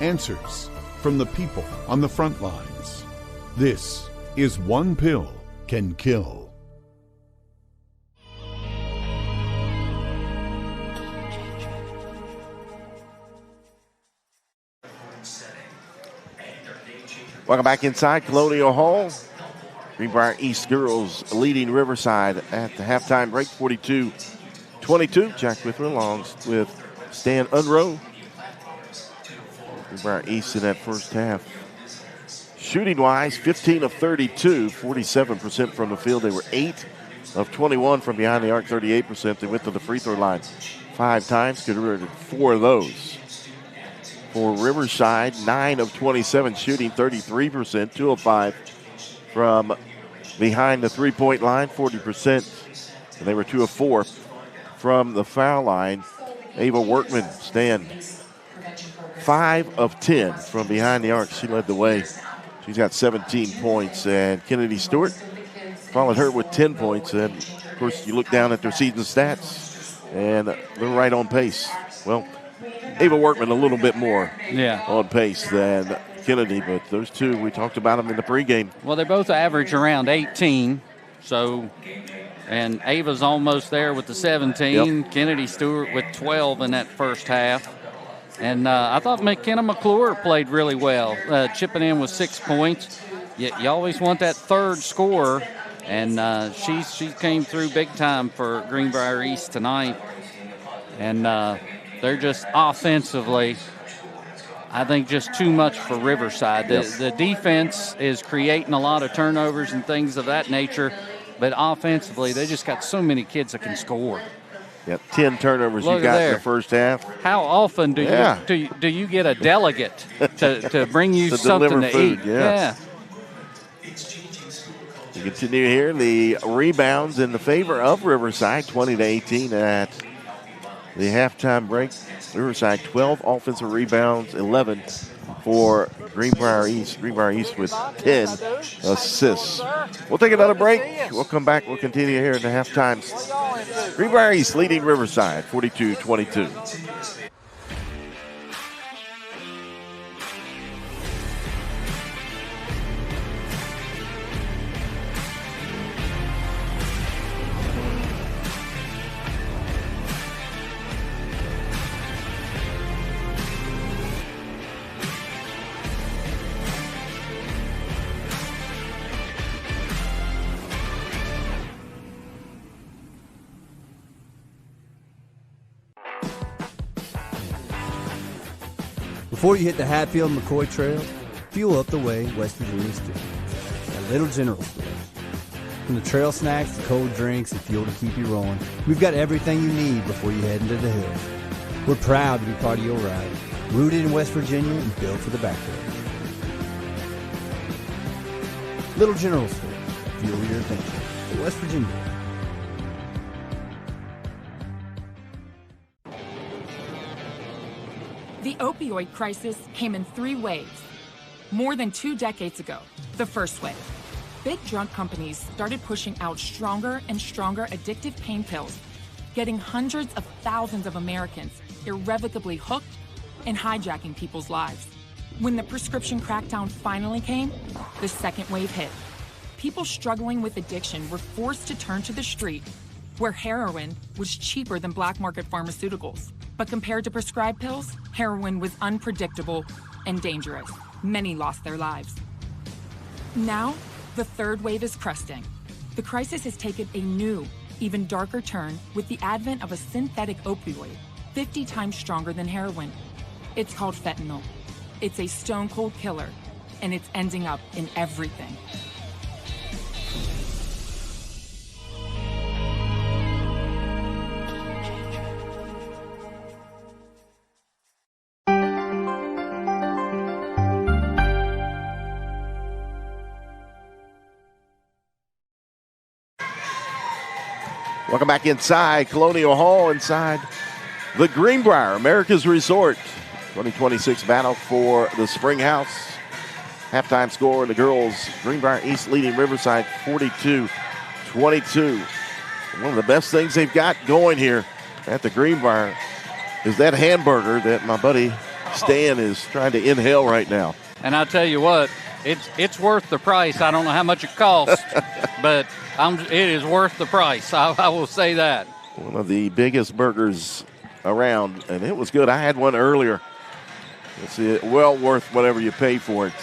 Answers from the people on the front lines. This is One Pill Can Kill. Welcome back inside Colonial Hall. Greenbrier East girls leading Riverside at the halftime break, 42-22. Jack Withrow along with Stan Unrow. Greenbrier East in that first half. Shooting-wise, 15 of 32, 47% from the field. They were 8 of 21 from behind the arc, 38%. They went to the free throw line 5 times, converted 4 of those. For Riverside, 9 of 27 shooting, 33%, 2 of 5 from behind the three-point line, 40%. And they were 2 of 4 from the foul line. Ava Workman, Stan, 5 of 10 from behind the arc. She led the way. She's got 17 points. And Kennedy Stewart followed her with 10 points. And, of course, you look down at their season stats, and they're right on pace. Well, Ava Workman a little bit more on pace than Kennedy, but those two, we talked about them in the pregame. Well, they both average around 18, so, and Ava's almost there with the 17. Yep. Kennedy Stewart with 12 in that first half. And I thought McKenna McClure played really well, chipping in with 6 points. You always want that third scorer, and she came through big time for Greenbrier East tonight. And they're just offensively, I think, just too much for Riverside. The defense is creating a lot of turnovers and things of that nature, but offensively, they just got so many kids that can score. Yep, 10 turnovers you got in the first half. How often do you get a delegate to bring you something to food, eat? Yeah. We continue here. The rebounds in the favor of Riverside, 20-18 at the halftime break. Riverside 12 offensive rebounds, 11 for Greenbrier East. Greenbrier East with 10 assists. We'll take another break. We'll come back. We'll continue here in the halftime. Greenbrier East leading Riverside 42-22. Before you hit the Hatfield-McCoy Trail, fuel up the way West Virginians do. At Little General Store. From the trail snacks to cold drinks and fuel to keep you rolling, we've got everything you need before you head into the hills. We're proud to be part of your ride, rooted in West Virginia and built for the backwoods. Little General Store. Fuel your adventure. For West Virginia. The opioid crisis came in 3 waves. More than 2 decades ago, the first wave. Big drug companies started pushing out stronger and stronger addictive pain pills, getting hundreds of thousands of Americans irrevocably hooked and hijacking people's lives. When the prescription crackdown finally came, the second wave hit. People struggling with addiction were forced to turn to the street, where heroin was cheaper than black market pharmaceuticals. But compared to prescribed pills, heroin was unpredictable and dangerous. Many lost their lives. Now, the third wave is cresting. The crisis has taken a new, even darker turn with the advent of a synthetic opioid, 50 times stronger than heroin. It's called fentanyl. It's a stone-cold killer, and it's ending up in everything. Welcome back inside Colonial Hall, inside the Greenbrier, America's Resort. 2026 battle for the Springhouse. Halftime score in the girls, Greenbrier East leading Riverside 42-22. One of the best things they've got going here at the Greenbrier is that hamburger that my buddy Stan is trying to inhale right now. And I'll tell you what, it's worth the price. I don't know how much it costs, but it is worth the price. I will say that. One of the biggest burgers around, and it was good. I had one earlier. It's well worth whatever you pay for it.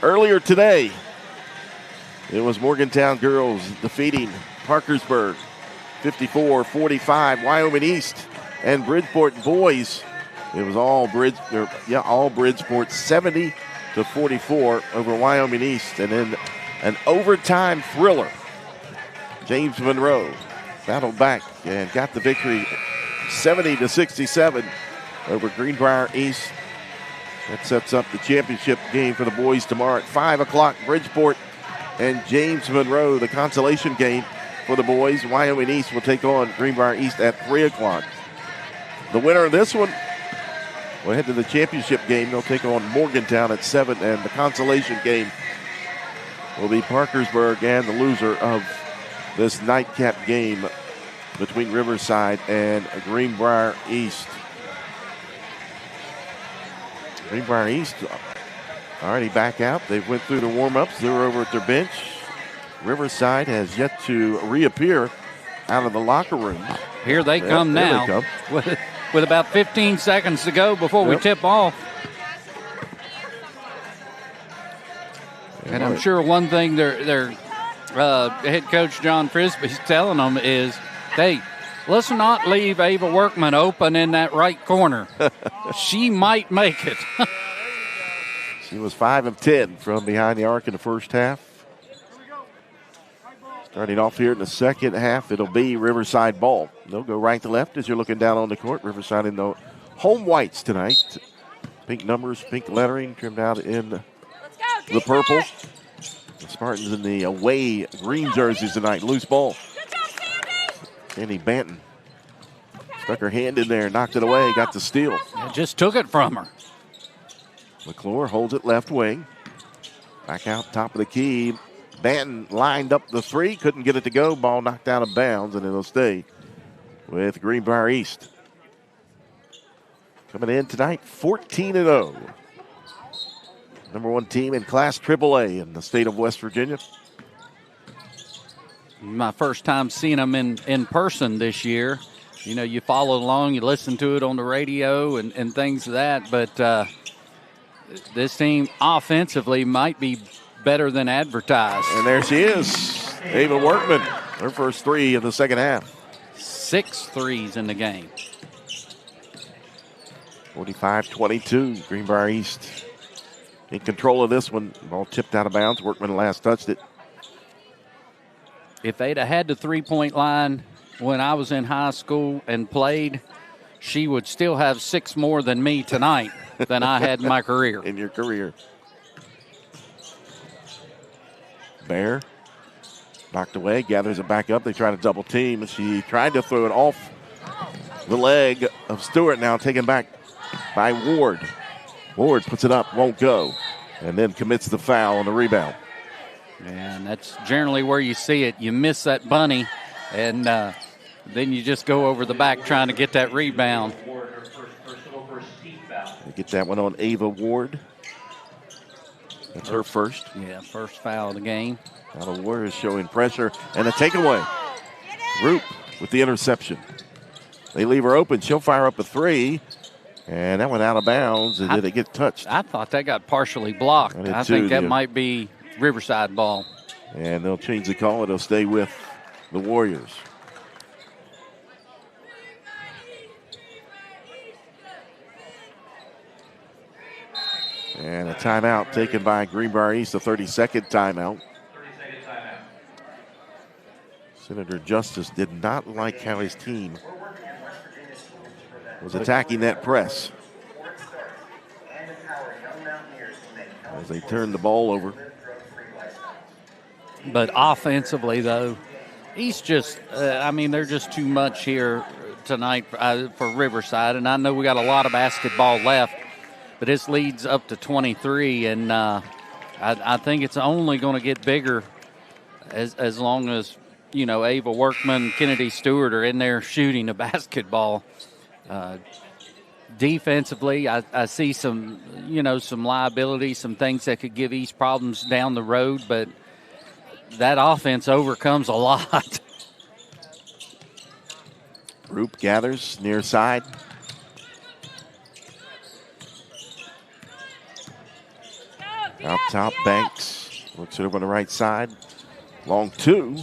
Earlier today, it was Morgantown girls defeating Parkersburg 54-45. Wyoming East and Bridgeport boys. It was all Bridgeport 70-44 over Wyoming East, and then an overtime thriller. James Monroe battled back and got the victory 70-67 over Greenbrier East. That sets up the championship game for the boys tomorrow at 5 o'clock. Bridgeport and James Monroe, the consolation game for the boys. Wyoming East will take on Greenbrier East at 3 o'clock. The winner of this one will head to the championship game. They'll take on Morgantown at 7, and the consolation game will be Parkersburg and the loser of this nightcap game between Riverside and Greenbrier East. Greenbrier East already back out. They went through the warm-ups. They're over at their bench. Riverside has yet to reappear out of the locker room. Here they come now. They come. With about 15 seconds to go before we tip off. And I'm sure one thing their head coach John Frisbee's telling them is, hey, let's not leave Ava Workman open in that right corner. She might make it. She was 5 of 10 from behind the arc in the first half. Starting off here in the second half, it'll be Riverside ball. They'll go right to left as you're looking down on the court. Riverside in the home whites tonight. Pink numbers, pink lettering trimmed out in the purple. The Spartans in the away green jerseys tonight. Loose ball. Sandy Banton stuck her hand in there, knocked it away, got the steal. Just took it from her. McClure holds it left wing. Back out top of the key. Banton lined up the three, couldn't get it to go. Ball knocked out of bounds, and it'll stay with Greenbrier East. Coming in tonight, 14-0. Number one team in Class AAA in the state of West Virginia. My first time seeing them in person this year. You know, you follow along, you listen to it on the radio and things of that, but this team offensively might be better than advertised. And there she is, Ava Workman, her first three of the second half. 6 threes in the game. 45-22, Greenbrier East in control of this one. Ball tipped out of bounds. Workman last touched it. If they'd have had the three-point line when I was in high school and played, she would still have 6 more than me tonight than I had in my career. In your career. Bear knocked away, gathers it back up. They try to double team, and she tried to throw it off the leg of Stewart, now taken back by Ward. Ward puts it up, won't go, and then commits the foul on the rebound. And that's generally where you see it. You miss that bunny, and then you just go over the back trying to get that rebound. They get that one on Ava Ward. That's her first. Yeah, first foul of the game. Now the Warriors showing pressure and a takeaway. Roop with the interception. They leave her open. She'll fire up a three. And that went out of bounds. And did it get touched? I thought that got partially blocked. I think that might be Riverside ball. And they'll change the call. It'll stay with the Warriors. And a timeout taken by Greenbrier East, a 30-second timeout. Senator Justice did not like how his team was attacking that press as they turned the ball over. But offensively, though, He's just, they're just too much here tonight for Riverside. And I know we got a lot of basketball left, but this leads up to 23. And I think it's only going to get bigger as long as, Ava Workman, Kennedy Stewart are in there shooting a basketball. Defensively, I see some liability, some things that could give East problems down the road, but that offense overcomes a lot. Roop gathers near side. Out top, Banks looks it over on the right side. Long two.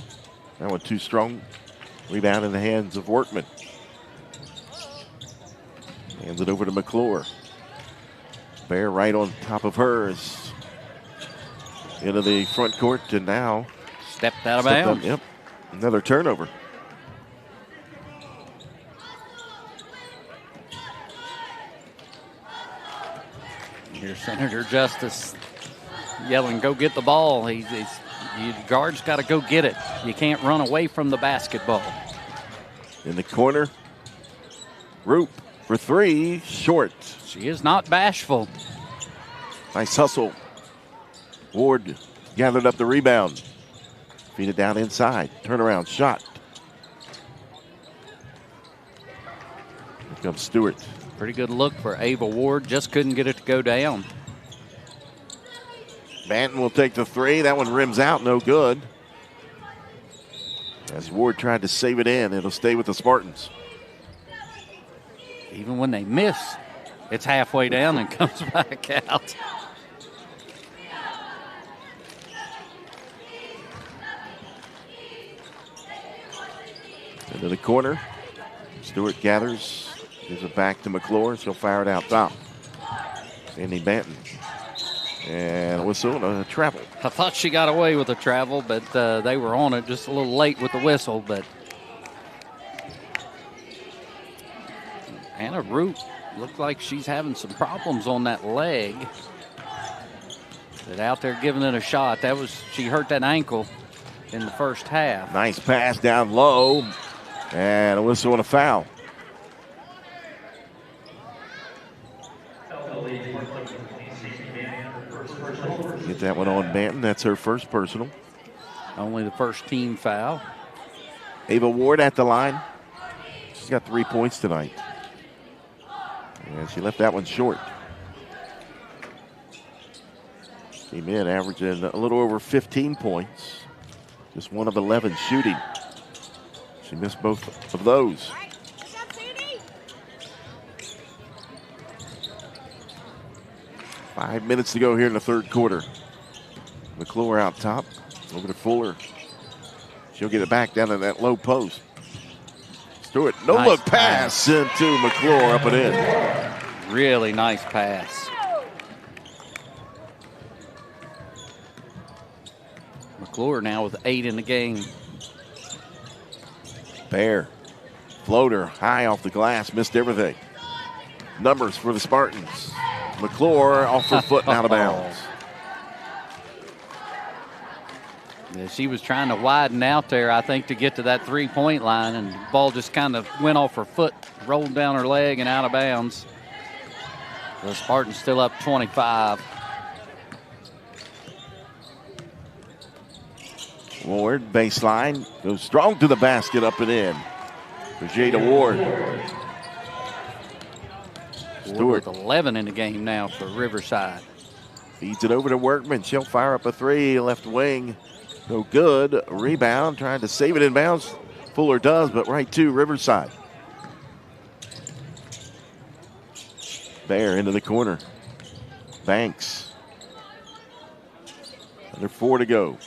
That one too strong. Rebound in the hands of Workman. Hands it over to McClure. Bear right on top of hers. Into the front court, and now stepped out of bounds. Yep, another turnover. Here's Senator Justice yelling, "Go get the ball!" The guard's got to go get it. You can't run away from the basketball. In the corner, Roop for three, short. She is not bashful. Nice hustle. Ward gathered up the rebound. Feed it down inside. Turnaround shot. Here comes Stewart. Pretty good look for Ava Ward. Just couldn't get it to go down. Banton will take the three. That one rims out. No good. As Ward tried to save it in, it'll stay with the Spartans. Even when they miss, it's halfway down and comes back out. Into the corner. Stewart gathers. Gives it back to McClure. She'll fire it out top. Sandy Banton. And a whistle and a travel. I thought she got away with a travel, but they were on it just a little late with the whistle. But Anna Root looked like she's having some problems on that leg. But out there giving it a shot. She hurt that ankle in the first half. Nice pass down low. And a whistle and a foul. Get that one on Banton. That's her first personal. Only the first team foul. Ava Ward at the line. She's got 3 points tonight. And she left that one short. Came in averaging a little over 15 points. Just 1 of 11 shooting. She missed both of those. Five minutes to go here in the third quarter. McClure out top. Over to Fuller. She'll get it back down to that low post. Stewart, no look pass into McClure up and in. Really nice pass. McClure now with 8 in the game. Bear, floater high off the glass, missed everything. Numbers for the Spartans. McClure off her foot and out of bounds. Yeah, she was trying to widen out there, I think, to get to that three-point line, and the ball just kind of went off her foot, rolled down her leg, and out of bounds. The Spartans still up 25. Ward, baseline, goes strong to the basket, up and in. For Jada Ward. Stewart with 11 in the game now for Riverside. Feeds it over to Workman. She'll fire up a three, left wing. No good. Rebound, trying to save it in bounds. Fuller does, but right to Riverside. Bear into the corner. Banks. Under 4 to go.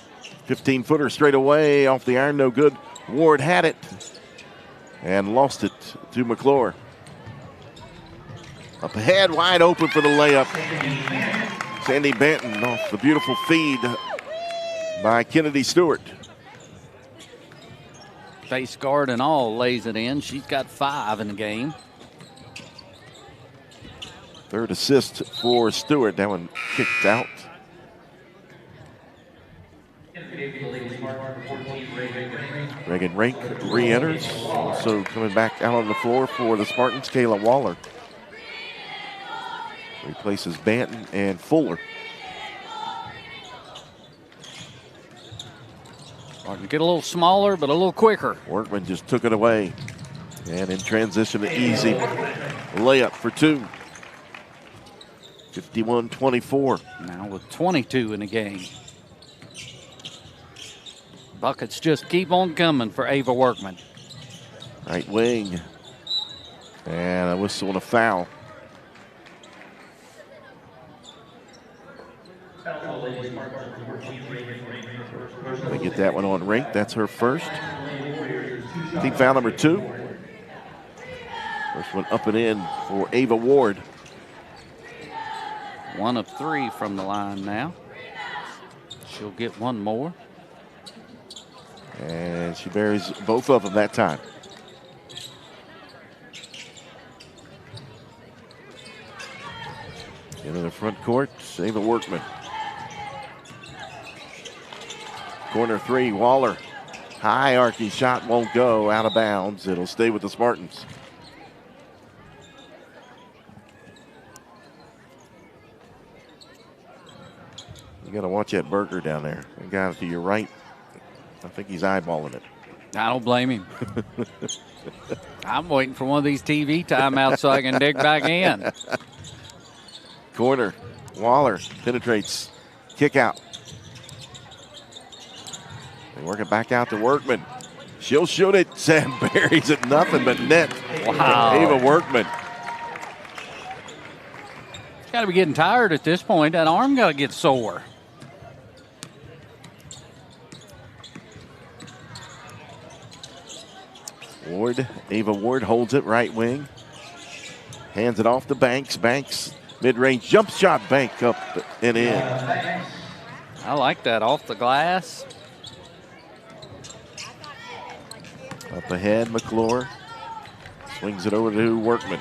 15-footer straight away off the iron, no good. Ward had it and lost it to McClure. Up ahead, wide open for the layup. Sandy Banton off the beautiful feed by Kennedy Stewart. Face guard and all lays it in. She's got 5 in the game. Third assist for Stewart. That one kicked out. Reagan Rink re-enters. Also coming back out on the floor for the Spartans, Kayla Waller. Replaces Banton and Fuller. Starting to get a little smaller, but a little quicker. Workman just took it away. And in transition, an easy layup for two. 51-24. Now with 22 in the game. Buckets just keep on coming for Ava Workman. Right wing. And a whistle and a foul. They get that one on Rink. That's her first. Team foul number 2. First one up and in for Ava Ward. 1 of 3 from the line now. She'll get one more. And she buries both of them that time. Into the front court, Ava Workman. Corner 3, Waller. High arcing shot won't go, out of bounds. It'll stay with the Spartans. You got to watch that burger down there. The guy to your right, I think he's eyeballing it. I don't blame him. I'm waiting for one of these TV timeouts so I can dig back in. Corner, Waller penetrates, kick out. They work it back out to Workman. She'll shoot it. Sam buries it, nothing but net. Wow. Ava Workman. She's got to be getting tired at this point. That arm got to get sore. Ward, Ava Ward holds it, right wing. Hands it off to Banks. Banks, mid-range jump shot, Bank up and in. I like that, off the glass. Up ahead, McClure. Swings it over to Workman.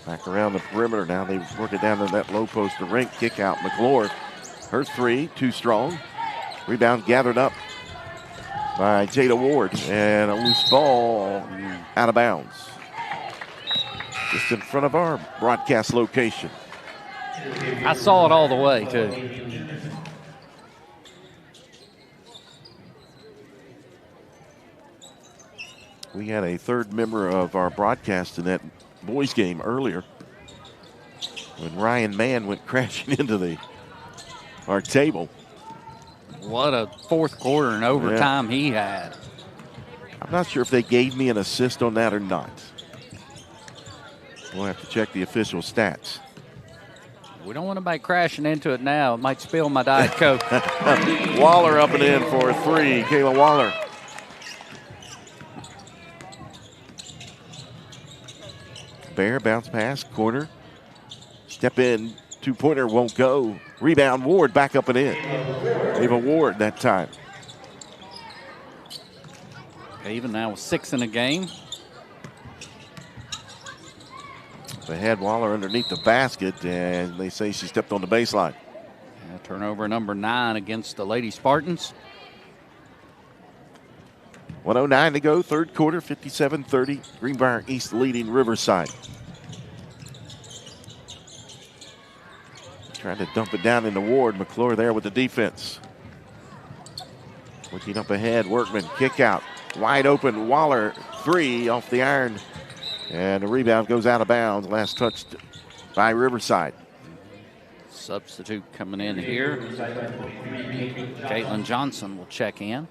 Back around the perimeter now. They work it down to that low post to Rink. Kick out, McClure. Her three, too strong. Rebound gathered up by Jada Ward. And a loose ball out of bounds. Just in front of our broadcast location. I saw it all the way, too. We had a third member of our broadcast in that boys game earlier when Ryan Mann went crashing into our table. What a fourth quarter and overtime he had. I'm not sure if they gave me an assist on that or not. We'll have to check the official stats. We don't want anybody crashing into it now. It might spill my Diet Coke. Waller up and in for a three. Kayla Waller. Bear bounce pass, corner. Step in, two-pointer won't go. Rebound, Ward back up and in. Ava Ward that time. Even now with 6 in the game. Ahead, Waller underneath the basket, and they say she stepped on the baseline. Yeah, turnover number 9 against the Lady Spartans. 1:09 to go, third quarter, 57-30. Greenbrier East leading Riverside. Trying to dump it down into Ward. McClure there with the defense. Looking up ahead, Workman, kick out. Wide open, Waller, three off the iron. And the rebound goes out of bounds. Last touched by Riverside. Substitute coming in here. Caitlin Johnson will check in.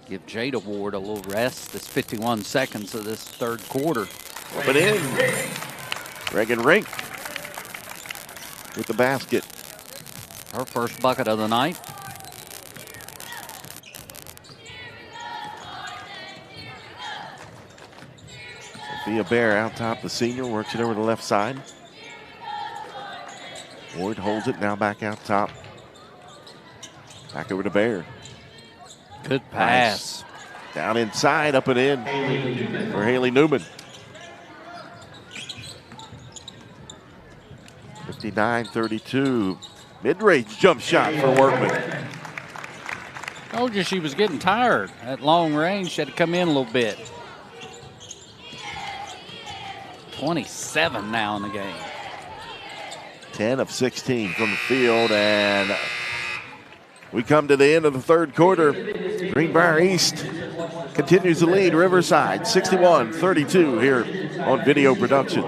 Give Jada Ward a little rest. This 51 seconds of this third quarter. Up and in. Reagan Rink with the basket. Her first bucket of the night. Sophia Bear out top, the senior, works it over the left side. Ward holds it, now back out top. Back over to Bear. Good pass. Nice. Down inside, up and in for Haley Newman. 59-32. Mid-range jump shot for Workman. Told you she was getting tired. At long range, she had to come in a little bit. 27 now in the game. 10 of 16 from the field, and we come to the end of the third quarter. Greenbrier East continues to lead Riverside 61-32 here on Video Productions.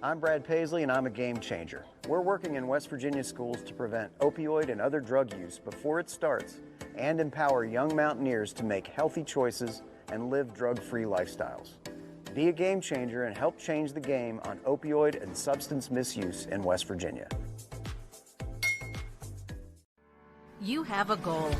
I'm Brad Paisley, and I'm a game changer. We're working in West Virginia schools to prevent opioid and other drug use before it starts and empower young mountaineers to make healthy choices and live drug-free lifestyles. Be a game changer and help change the game on opioid and substance misuse in West Virginia. You have a goal.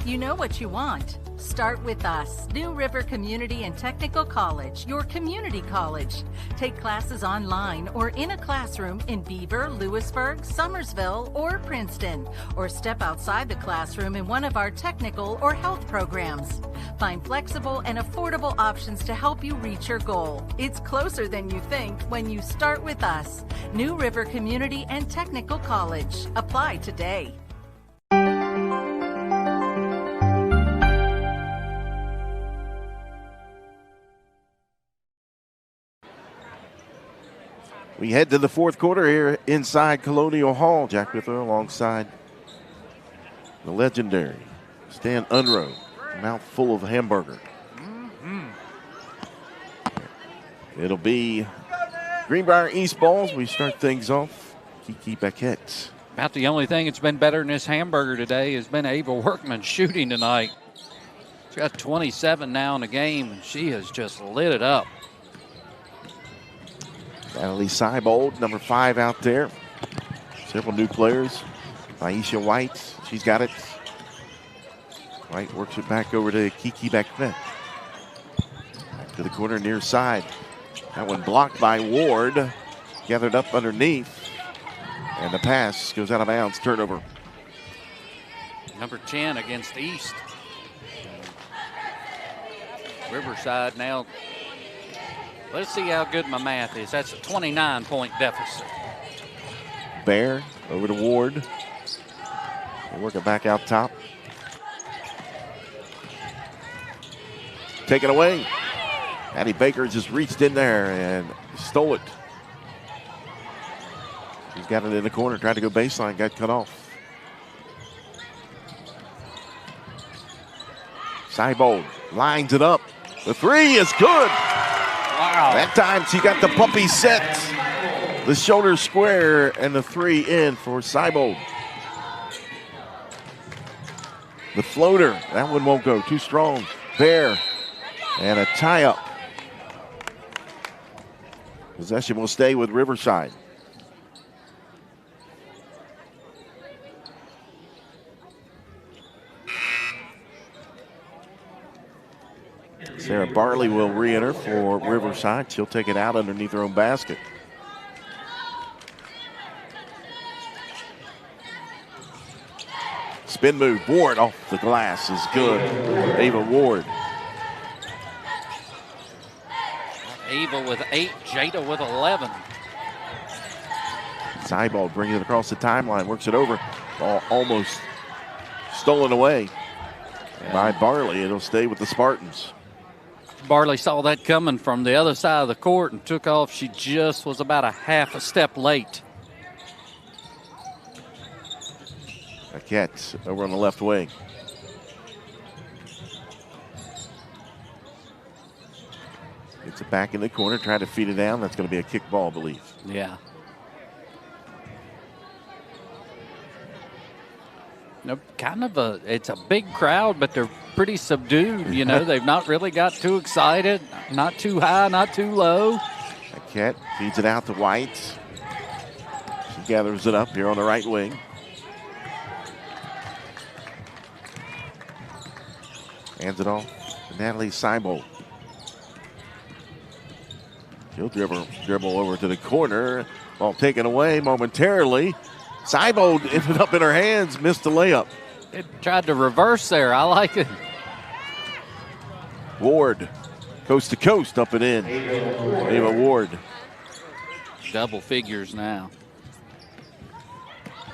You know what you want. Start with us, New River Community and Technical College, your community college. Take classes online or in a classroom in Beaver, Lewisburg, Summersville, or Princeton, or step outside the classroom in one of our technical or health programs. Find flexible and affordable options to help you reach your goal. It's closer than you think when you start with us, New River Community and Technical College. Apply today. We head to the fourth quarter here inside Colonial Hall. Jack Withrow alongside the legendary Stan Unroe. Mouthful of hamburger. It'll be Greenbrier East balls. We start things off. Kiki Beckett. About the only thing that's been better than this hamburger today has been Ava Workman shooting tonight. She's got 27 now in the game, and she has just lit it up. Natalie Seibold, number 5 out there. Several new players. Aisha White, she's got it. White works it back over to Kiki Beckett. Back to the corner near side. That one blocked by Ward. Gathered up underneath. And the pass goes out of bounds. Turnover. Number 10 against East. Riverside now. Let's see how good my math is. That's a 29-point deficit. Bear over to Ward. They work it back out top. Taken away. Addie Baker just reached in there and stole it. She's got it in the corner, tried to go baseline, got cut off. Seibold lines it up. The 3 is good. Wow. That time she got the puppy set. The shoulder square and the 3 in for Seibold. The floater, that one won't go, too strong. Bear and a tie up. Possession will stay with Riverside. Sarah Barley will re-enter for Riverside. She'll take it out underneath her own basket. Spin move, Ward off the glass is good. Ava Ward. Ava with 8, Jada with 11. Seibold brings it across the timeline, works it over. Ball almost stolen away by Barley. It'll stay with the Spartans. Barley saw that coming from the other side of the court and took off. She just was about a half a step late. Paquette over on the left wing. Gets it back in the corner, trying to feed it down. That's going to be a kick ball, I believe. Yeah. No, kind of it's a big crowd, but they're pretty subdued. You know, they've not really got too excited. Not too high, not too low. Paquette feeds it out to White. She gathers it up here on the right wing. Hands it off to Natalie Seibold. She'll dribble over to the corner. Ball taken away momentarily. Seibold ended up in her hands, missed the layup. It tried to reverse there. I like it. Ward, coast to coast, up and in. Ava Ward. Double figures now.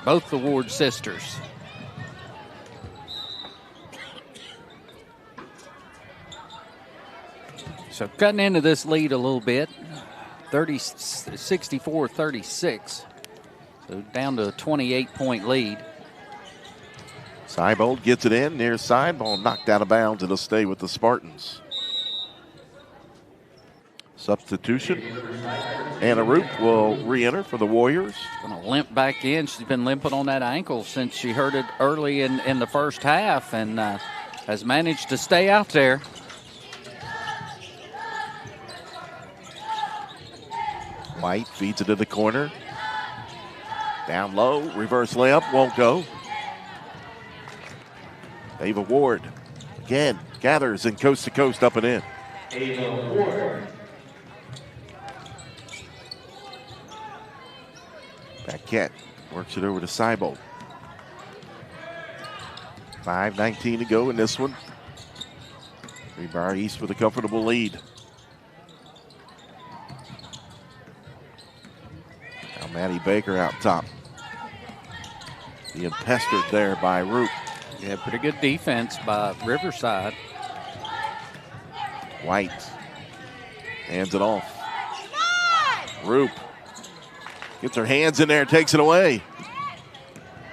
Both the Ward sisters. So cutting into this lead a little bit, 64-36. So down to a 28-point lead. Seibold gets it in, near side, ball knocked out of bounds. It'll stay with the Spartans. Substitution. Anna Roop will re-enter for the Warriors. Going to limp back in. She's been limping on that ankle since she hurt it early in the first half and has managed to stay out there. White feeds it to the corner. Down low, reverse layup, won't go. Ava Ward again gathers and coast to coast up and in. Ava Ward. Paquette works it over to Seibold. 5:19 to go in this one. Greenbrier East with a comfortable lead. Now Maddie Baker out top. Being pestered there by Roop. Yeah, pretty good defense by Riverside. White hands it off. Roop gets her hands in there, takes it away.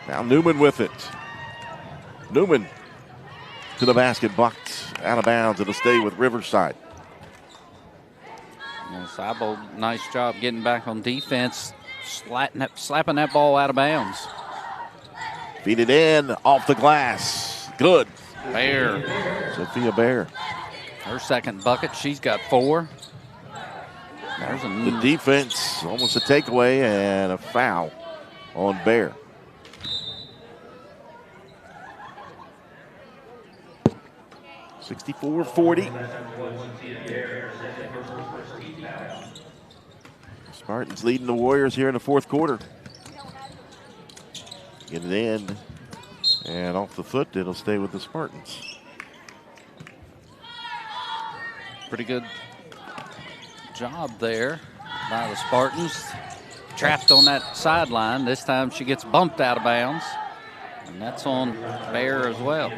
Now Newman with it. Newman to the basket, blocked out of bounds. It'll stay with Riverside. Seibold, nice job getting back on defense, slapping that ball out of bounds. Feed it in, off the glass. Good. Bear. Sophia Bear. Her second bucket. She's got 4. There's the defense, almost a takeaway and a foul on Bear. (64-40). Spartans leading the Warriors here in the fourth quarter. Get it in, and off the foot, it'll stay with the Spartans. Pretty good job there by the Spartans. Trapped on that sideline. This time she gets bumped out of bounds, and that's on Bear as well.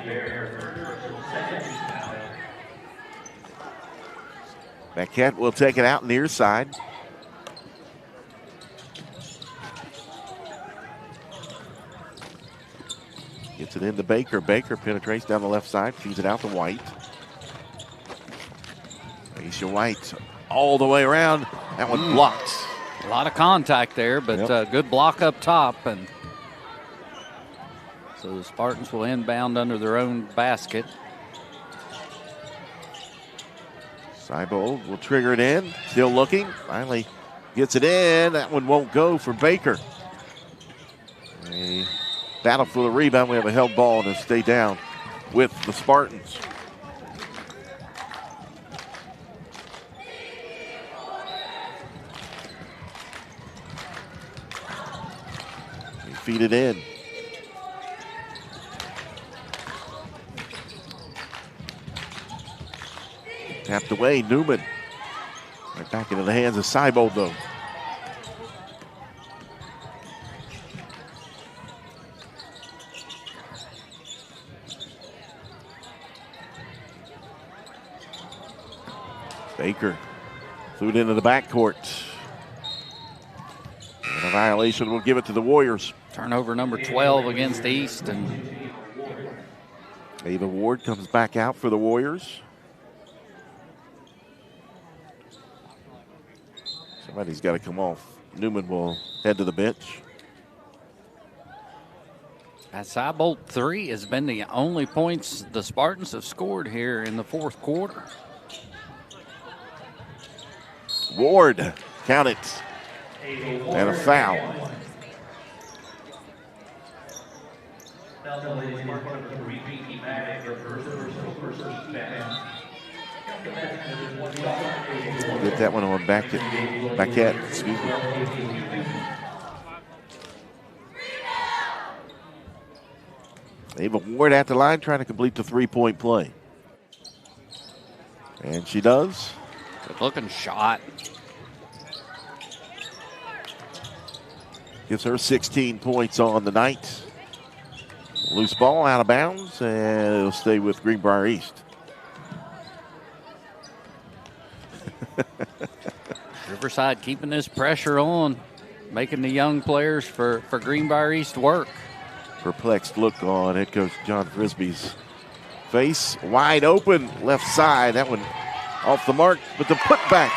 Paquette will take it out near side. Gets it into Baker. Baker penetrates down the left side, feeds it out to White. Aisha White all the way around. That one blocked. A lot of contact there, but good block up top. And so the Spartans will inbound under their own basket. Seibold will trigger it in. Still looking. Finally gets it in. That one won't go for Baker. A battle for the rebound. We have a held ball to stay down with the Spartans. They feed it in. Tapped away, Newman. Right back into the hands of Seibold, though. Baker threw it into the backcourt. And a violation will give it to the Warriors. Turnover number 12 against East. And Ava Ward comes back out for the Warriors. Somebody's got to come off. Newman will head to the bench. That Seibold 3 has been the only points the Spartans have scored here in the fourth quarter. Ward, count it. And a foul. Get that one on Paquette, excuse me. Ava Ward at the line trying to complete the three-point play. And she does. Good looking shot. Gives her 16 points on the night. Loose ball out of bounds, and it'll stay with Greenbrier East. Riverside keeping this pressure on, making the young players for Greenbrier East work. Perplexed look on head coach John Frisbee's face. Wide open, left side. That one off the mark, but the putback.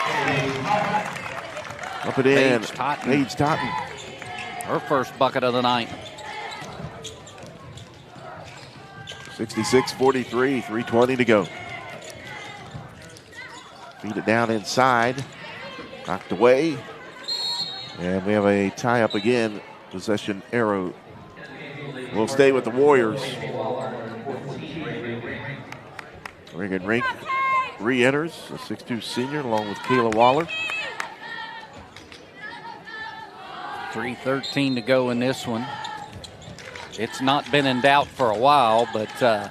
Up and in. Paige Totten. Her first bucket of the night. 66-43, 3:20 to go. Feed it down inside. Knocked away. And we have a tie-up again. Possession arrow will stay with the Warriors. Reagan Rink re-enters, a 6'2" senior, along with Kayla Waller. 3:13 to go in this one. It's not been in doubt for a while, but the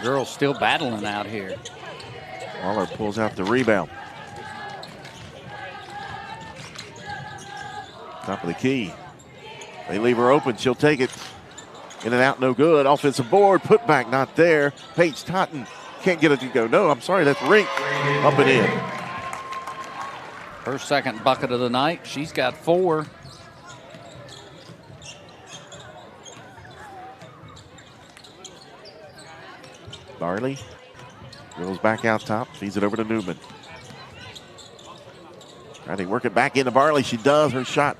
girls still battling out here. Waller pulls out the rebound. Top of the key. They leave her open. She'll take it. In and out, no good. Offensive board, put back, not there. Paige Totten can't get it to go. No, I'm sorry, that's Rink. Up and in. Her second bucket of the night. She's got 4. Barley goes back out top, feeds it over to Newman. Trying to work it back into Barley. She does. Her shot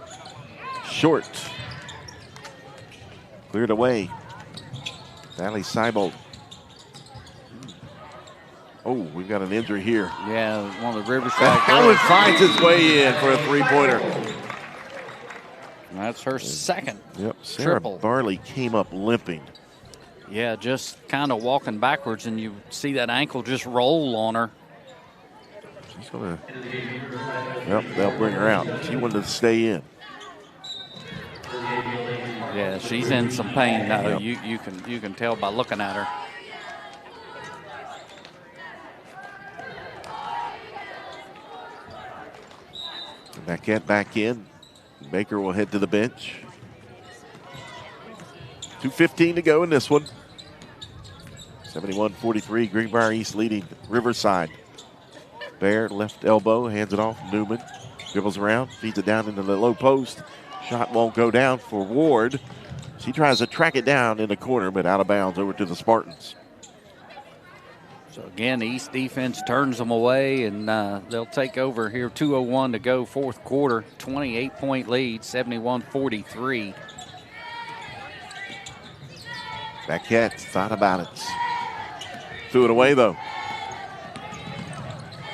short. Cleared away. Sally Seibold. Oh, we've got an injury here. Yeah, one of the Riverside. That one finds its way in for a three-pointer. That's her second. Yep, Sarah triple. Barley came up limping. Yeah, just kind of walking backwards, and you see that ankle just roll on her. She's gonna. Yep, they'll bring her out. She wanted to stay in. Yeah, she's in some pain now. Yep. You can tell by looking at her. Baquette back in. Baker will head to the bench. 2:15 to go in this one. 71-43, Greenbrier East leading Riverside. Bear, left elbow, hands it off. Newman dribbles around, feeds it down into the low post. Shot won't go down for Ward. She tries to track it down in the corner, but out of bounds over to the Spartans. So again, East defense turns them away, and they'll take over here. 2:01 to go, fourth quarter. 28-point lead, 71-43. Baquette thought about it. Threw it away, though.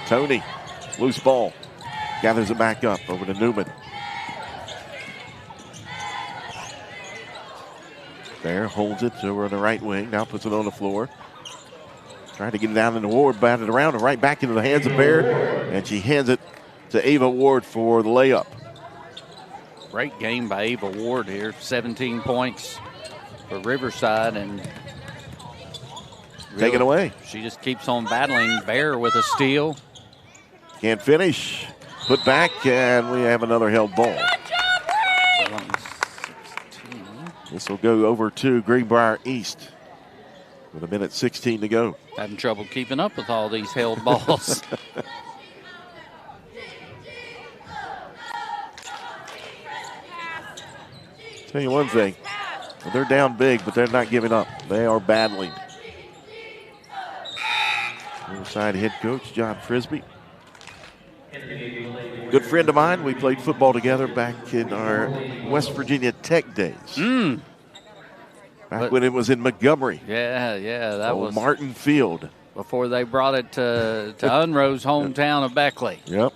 Tony, loose ball. Gathers it back up over to Newman. There, holds it over on the right wing. Now puts it on the floor. Trying to get it down in the Ward, batted around and right back into the hands of Bear. And she hands it to Ava Ward for the layup. Great game by Ava Ward here. 17 points for Riverside, and take it away. She just keeps on battling. Bear with a steal. Can't finish. Put back, and we have another held ball. This will go over to Greenbrier East with 1:16 to go. Having trouble keeping up with all these held balls. Tell you one thing, they're down big, but they're not giving up. They are battling. Riverside head coach John Frisbee. Good friend of mine. We played football together back in our West Virginia Tech days. Back when it was in Montgomery. Yeah, that was Martin Field. Before they brought it to Unro's hometown of Beckley. Yep.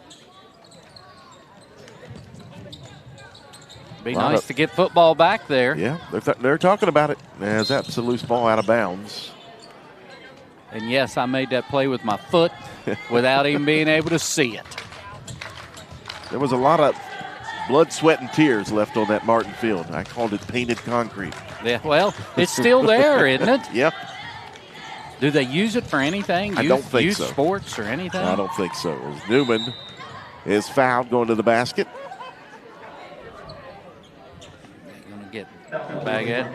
Be nice to get football back there. Yeah, they're talking about it. As that's a loose ball out of bounds. And yes, I made that play with my foot without even being able to see it. There was a lot of blood, sweat, and tears left on that Martin Field. I called it painted concrete. Yeah, well, it's still there, isn't it? Yep. Do they use it for anything? I don't think so. Youth sports or anything? I don't think so. As Newman is fouled going to the basket. Going to get Baguette.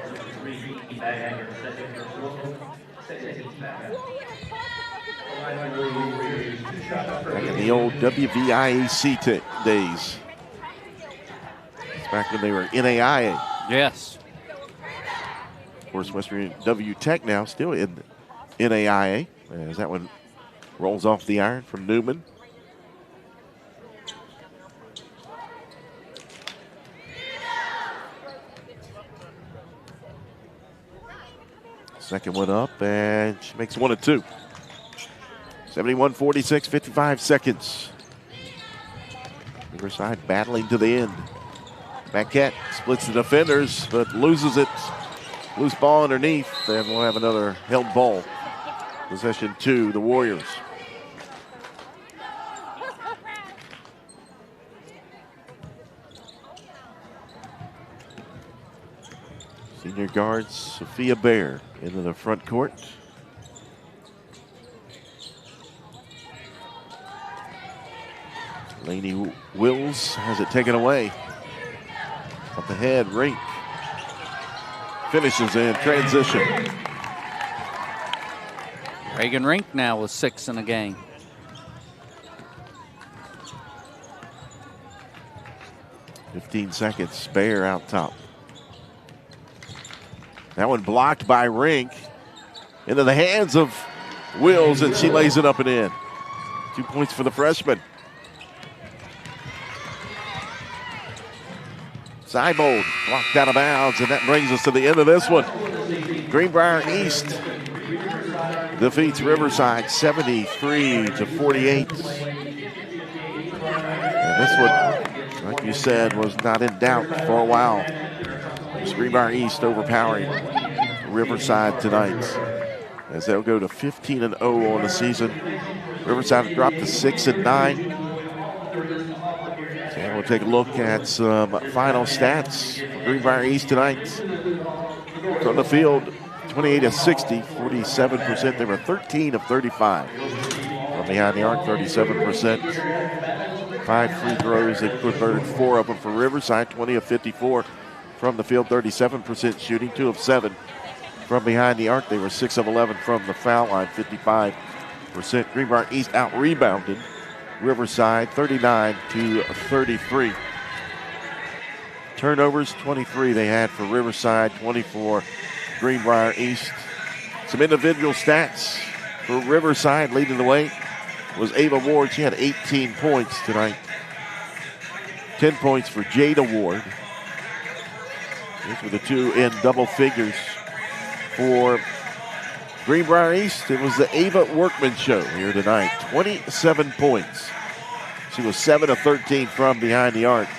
Back in the old WVIAC days. It's back when they were NAIA. Yes. Of course, West Virginia W Tech now still in NAIA. As that one rolls off the iron from Newman. Second one up, and she makes 1 and 2. 71-46, 55 seconds. Riverside battling to the end. Maquette splits the defenders, but loses it. Loose ball underneath, and we'll have another held ball. Possession 2, the Warriors. Senior guard Sophia Baer into the front court. Laney Wills has it taken away. Up ahead, Rink finishes in transition. Reagan Rink now with 6 in a game. .15 seconds, Baer out top. That one blocked by Rink into the hands of Wills, and she lays it up and in. 2 points for the freshman. Seibold blocked out of bounds, and that brings us to the end of this one. Greenbrier East defeats Riverside 73-48. And this one, like you said, was not in doubt for a while. It's Greenbrier East overpowering Riverside tonight, as they'll go to 15-0 on the season. Riverside have dropped to 6-9. So we'll take a look at some final stats for Greenbrier East tonight. From the field, 28-60, 47%. They were 13 of 35. From behind the arc, 37%. 5 free throws. They converted 4 of them for Riverside, 20 of 54. From the field, 37% shooting, 2 of 7. From behind the arc, they were 6 of 11 from the foul line, 55%. Greenbrier East out-rebounded Riverside, 39-33. Turnovers, 23 they had for Riverside, 24 Greenbrier East. Some individual stats for Riverside. Leading the way was Ava Ward. She had 18 points tonight. 10 points for Jada Ward. These were the two in double figures for Greenbrier East. It was the Ava Workman show here tonight. 27 points. She was 7 of 13 from behind the arc.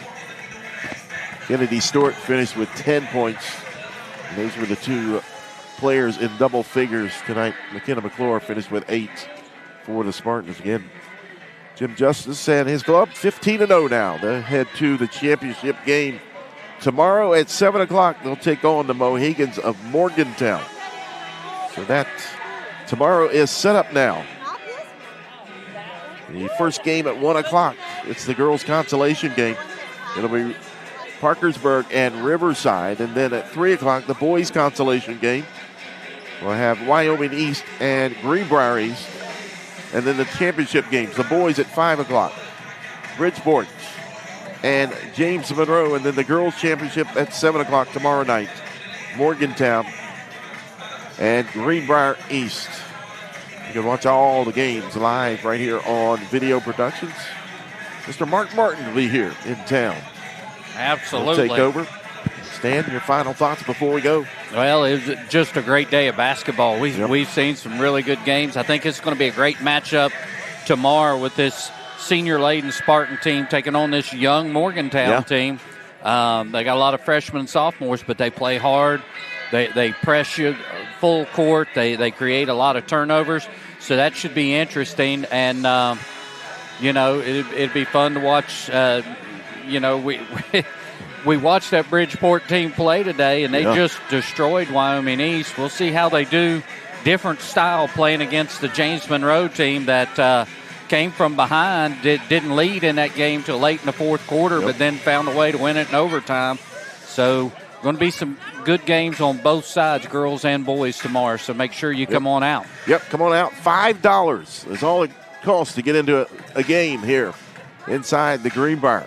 Kennedy Stewart finished with 10 points. And those were the two players in double figures tonight. McKenna McClure finished with 8 for the Spartans. Again, Jim Justice and his club 15-0 now. They head to the championship game tomorrow at 7 o'clock. They'll take on the Mohegans of Morgantown. So that tomorrow is set up now. The first game at 1 o'clock. It's the girls' consolation game. It'll be Parkersburg and Riverside. And then at 3 o'clock, the boys' consolation game. We'll have Wyoming East and Greenbrier East. And then the championship games, the boys at 5 o'clock. Bridgeport and James Monroe. And then the girls' championship at 7 o'clock tomorrow night. Morgantown and Greenbrier East. You can watch all the games live right here on Video Productions. Mr. Mark Martin will be here in town. Absolutely. He'll take over. Stan, your final thoughts before we go? Well, it was just a great day of basketball. We've seen some really good games. I think it's going to be a great matchup tomorrow with this senior-laden Spartan team taking on this young Morgantown team. They got a lot of freshmen and sophomores, but they play hard. They press you full court. They create a lot of turnovers. So that should be interesting. And, it'd be fun to watch. We watched that Bridgeport team play today, and they just destroyed Wyoming East. We'll see how they do. Different style playing against the James Monroe team that came from behind, didn't lead in that game till late in the fourth quarter, but then found a way to win it in overtime. So Going to be some good games on both sides, girls and boys, tomorrow, so make sure you come on out. Yep, come on out. $5 is all it costs to get into a game here inside the Greenbrier.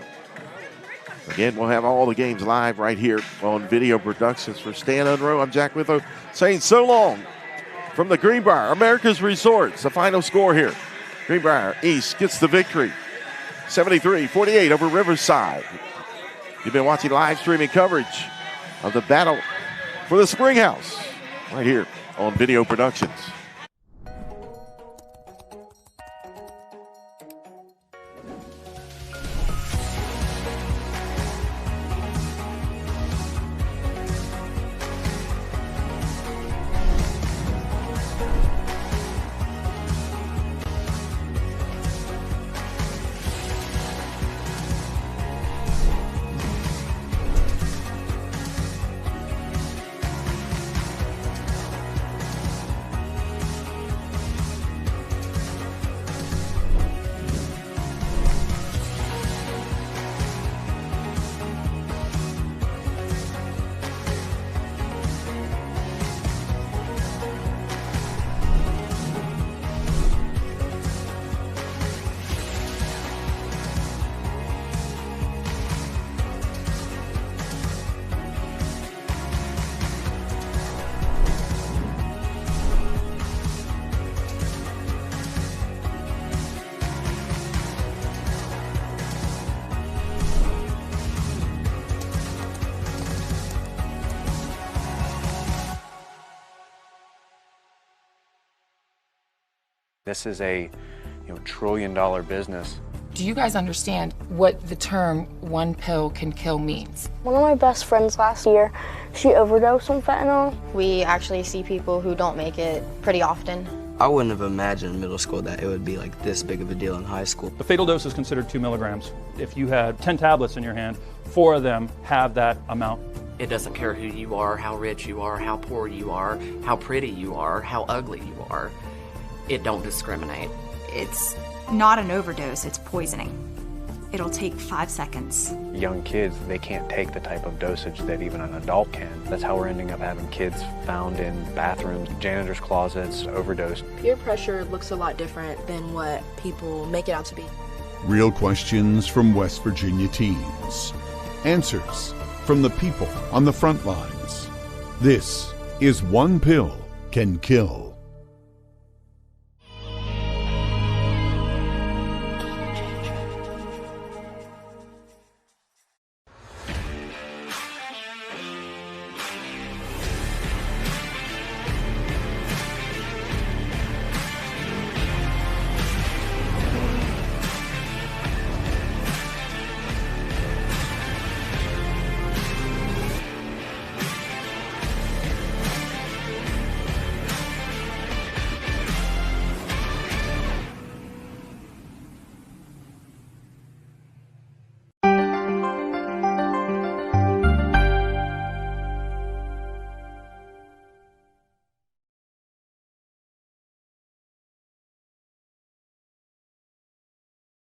Again, we'll have all the games live right here on Video Productions. For Stan Unrow, I'm Jack Witho saying so long from the Greenbrier, America's Resorts. The final score here. Greenbrier East gets the victory, 73-48 over Riverside. You've been watching live streaming coverage of the battle for the Springhouse right here on Video Productions. This is a trillion-dollar business. Do you guys understand what the term one pill can kill means? One of my best friends last year, she overdosed on fentanyl. We actually see people who don't make it pretty often. I wouldn't have imagined in middle school that it would be like this big of a deal in high school. The fatal dose is considered 2 milligrams. If you had 10 tablets in your hand, 4 of them have that amount. It doesn't care who you are, how rich you are, how poor you are, how pretty you are, how ugly you are. It don't discriminate. It's not an overdose, it's poisoning. It'll take 5 seconds. Young kids, they can't take the type of dosage that even an adult can. That's how we're ending up having kids found in bathrooms, janitors' closets, overdosed. Peer pressure looks a lot different than what people make it out to be. Real questions from West Virginia teens. Answers from the people on the front lines. This is One Pill Can Kill.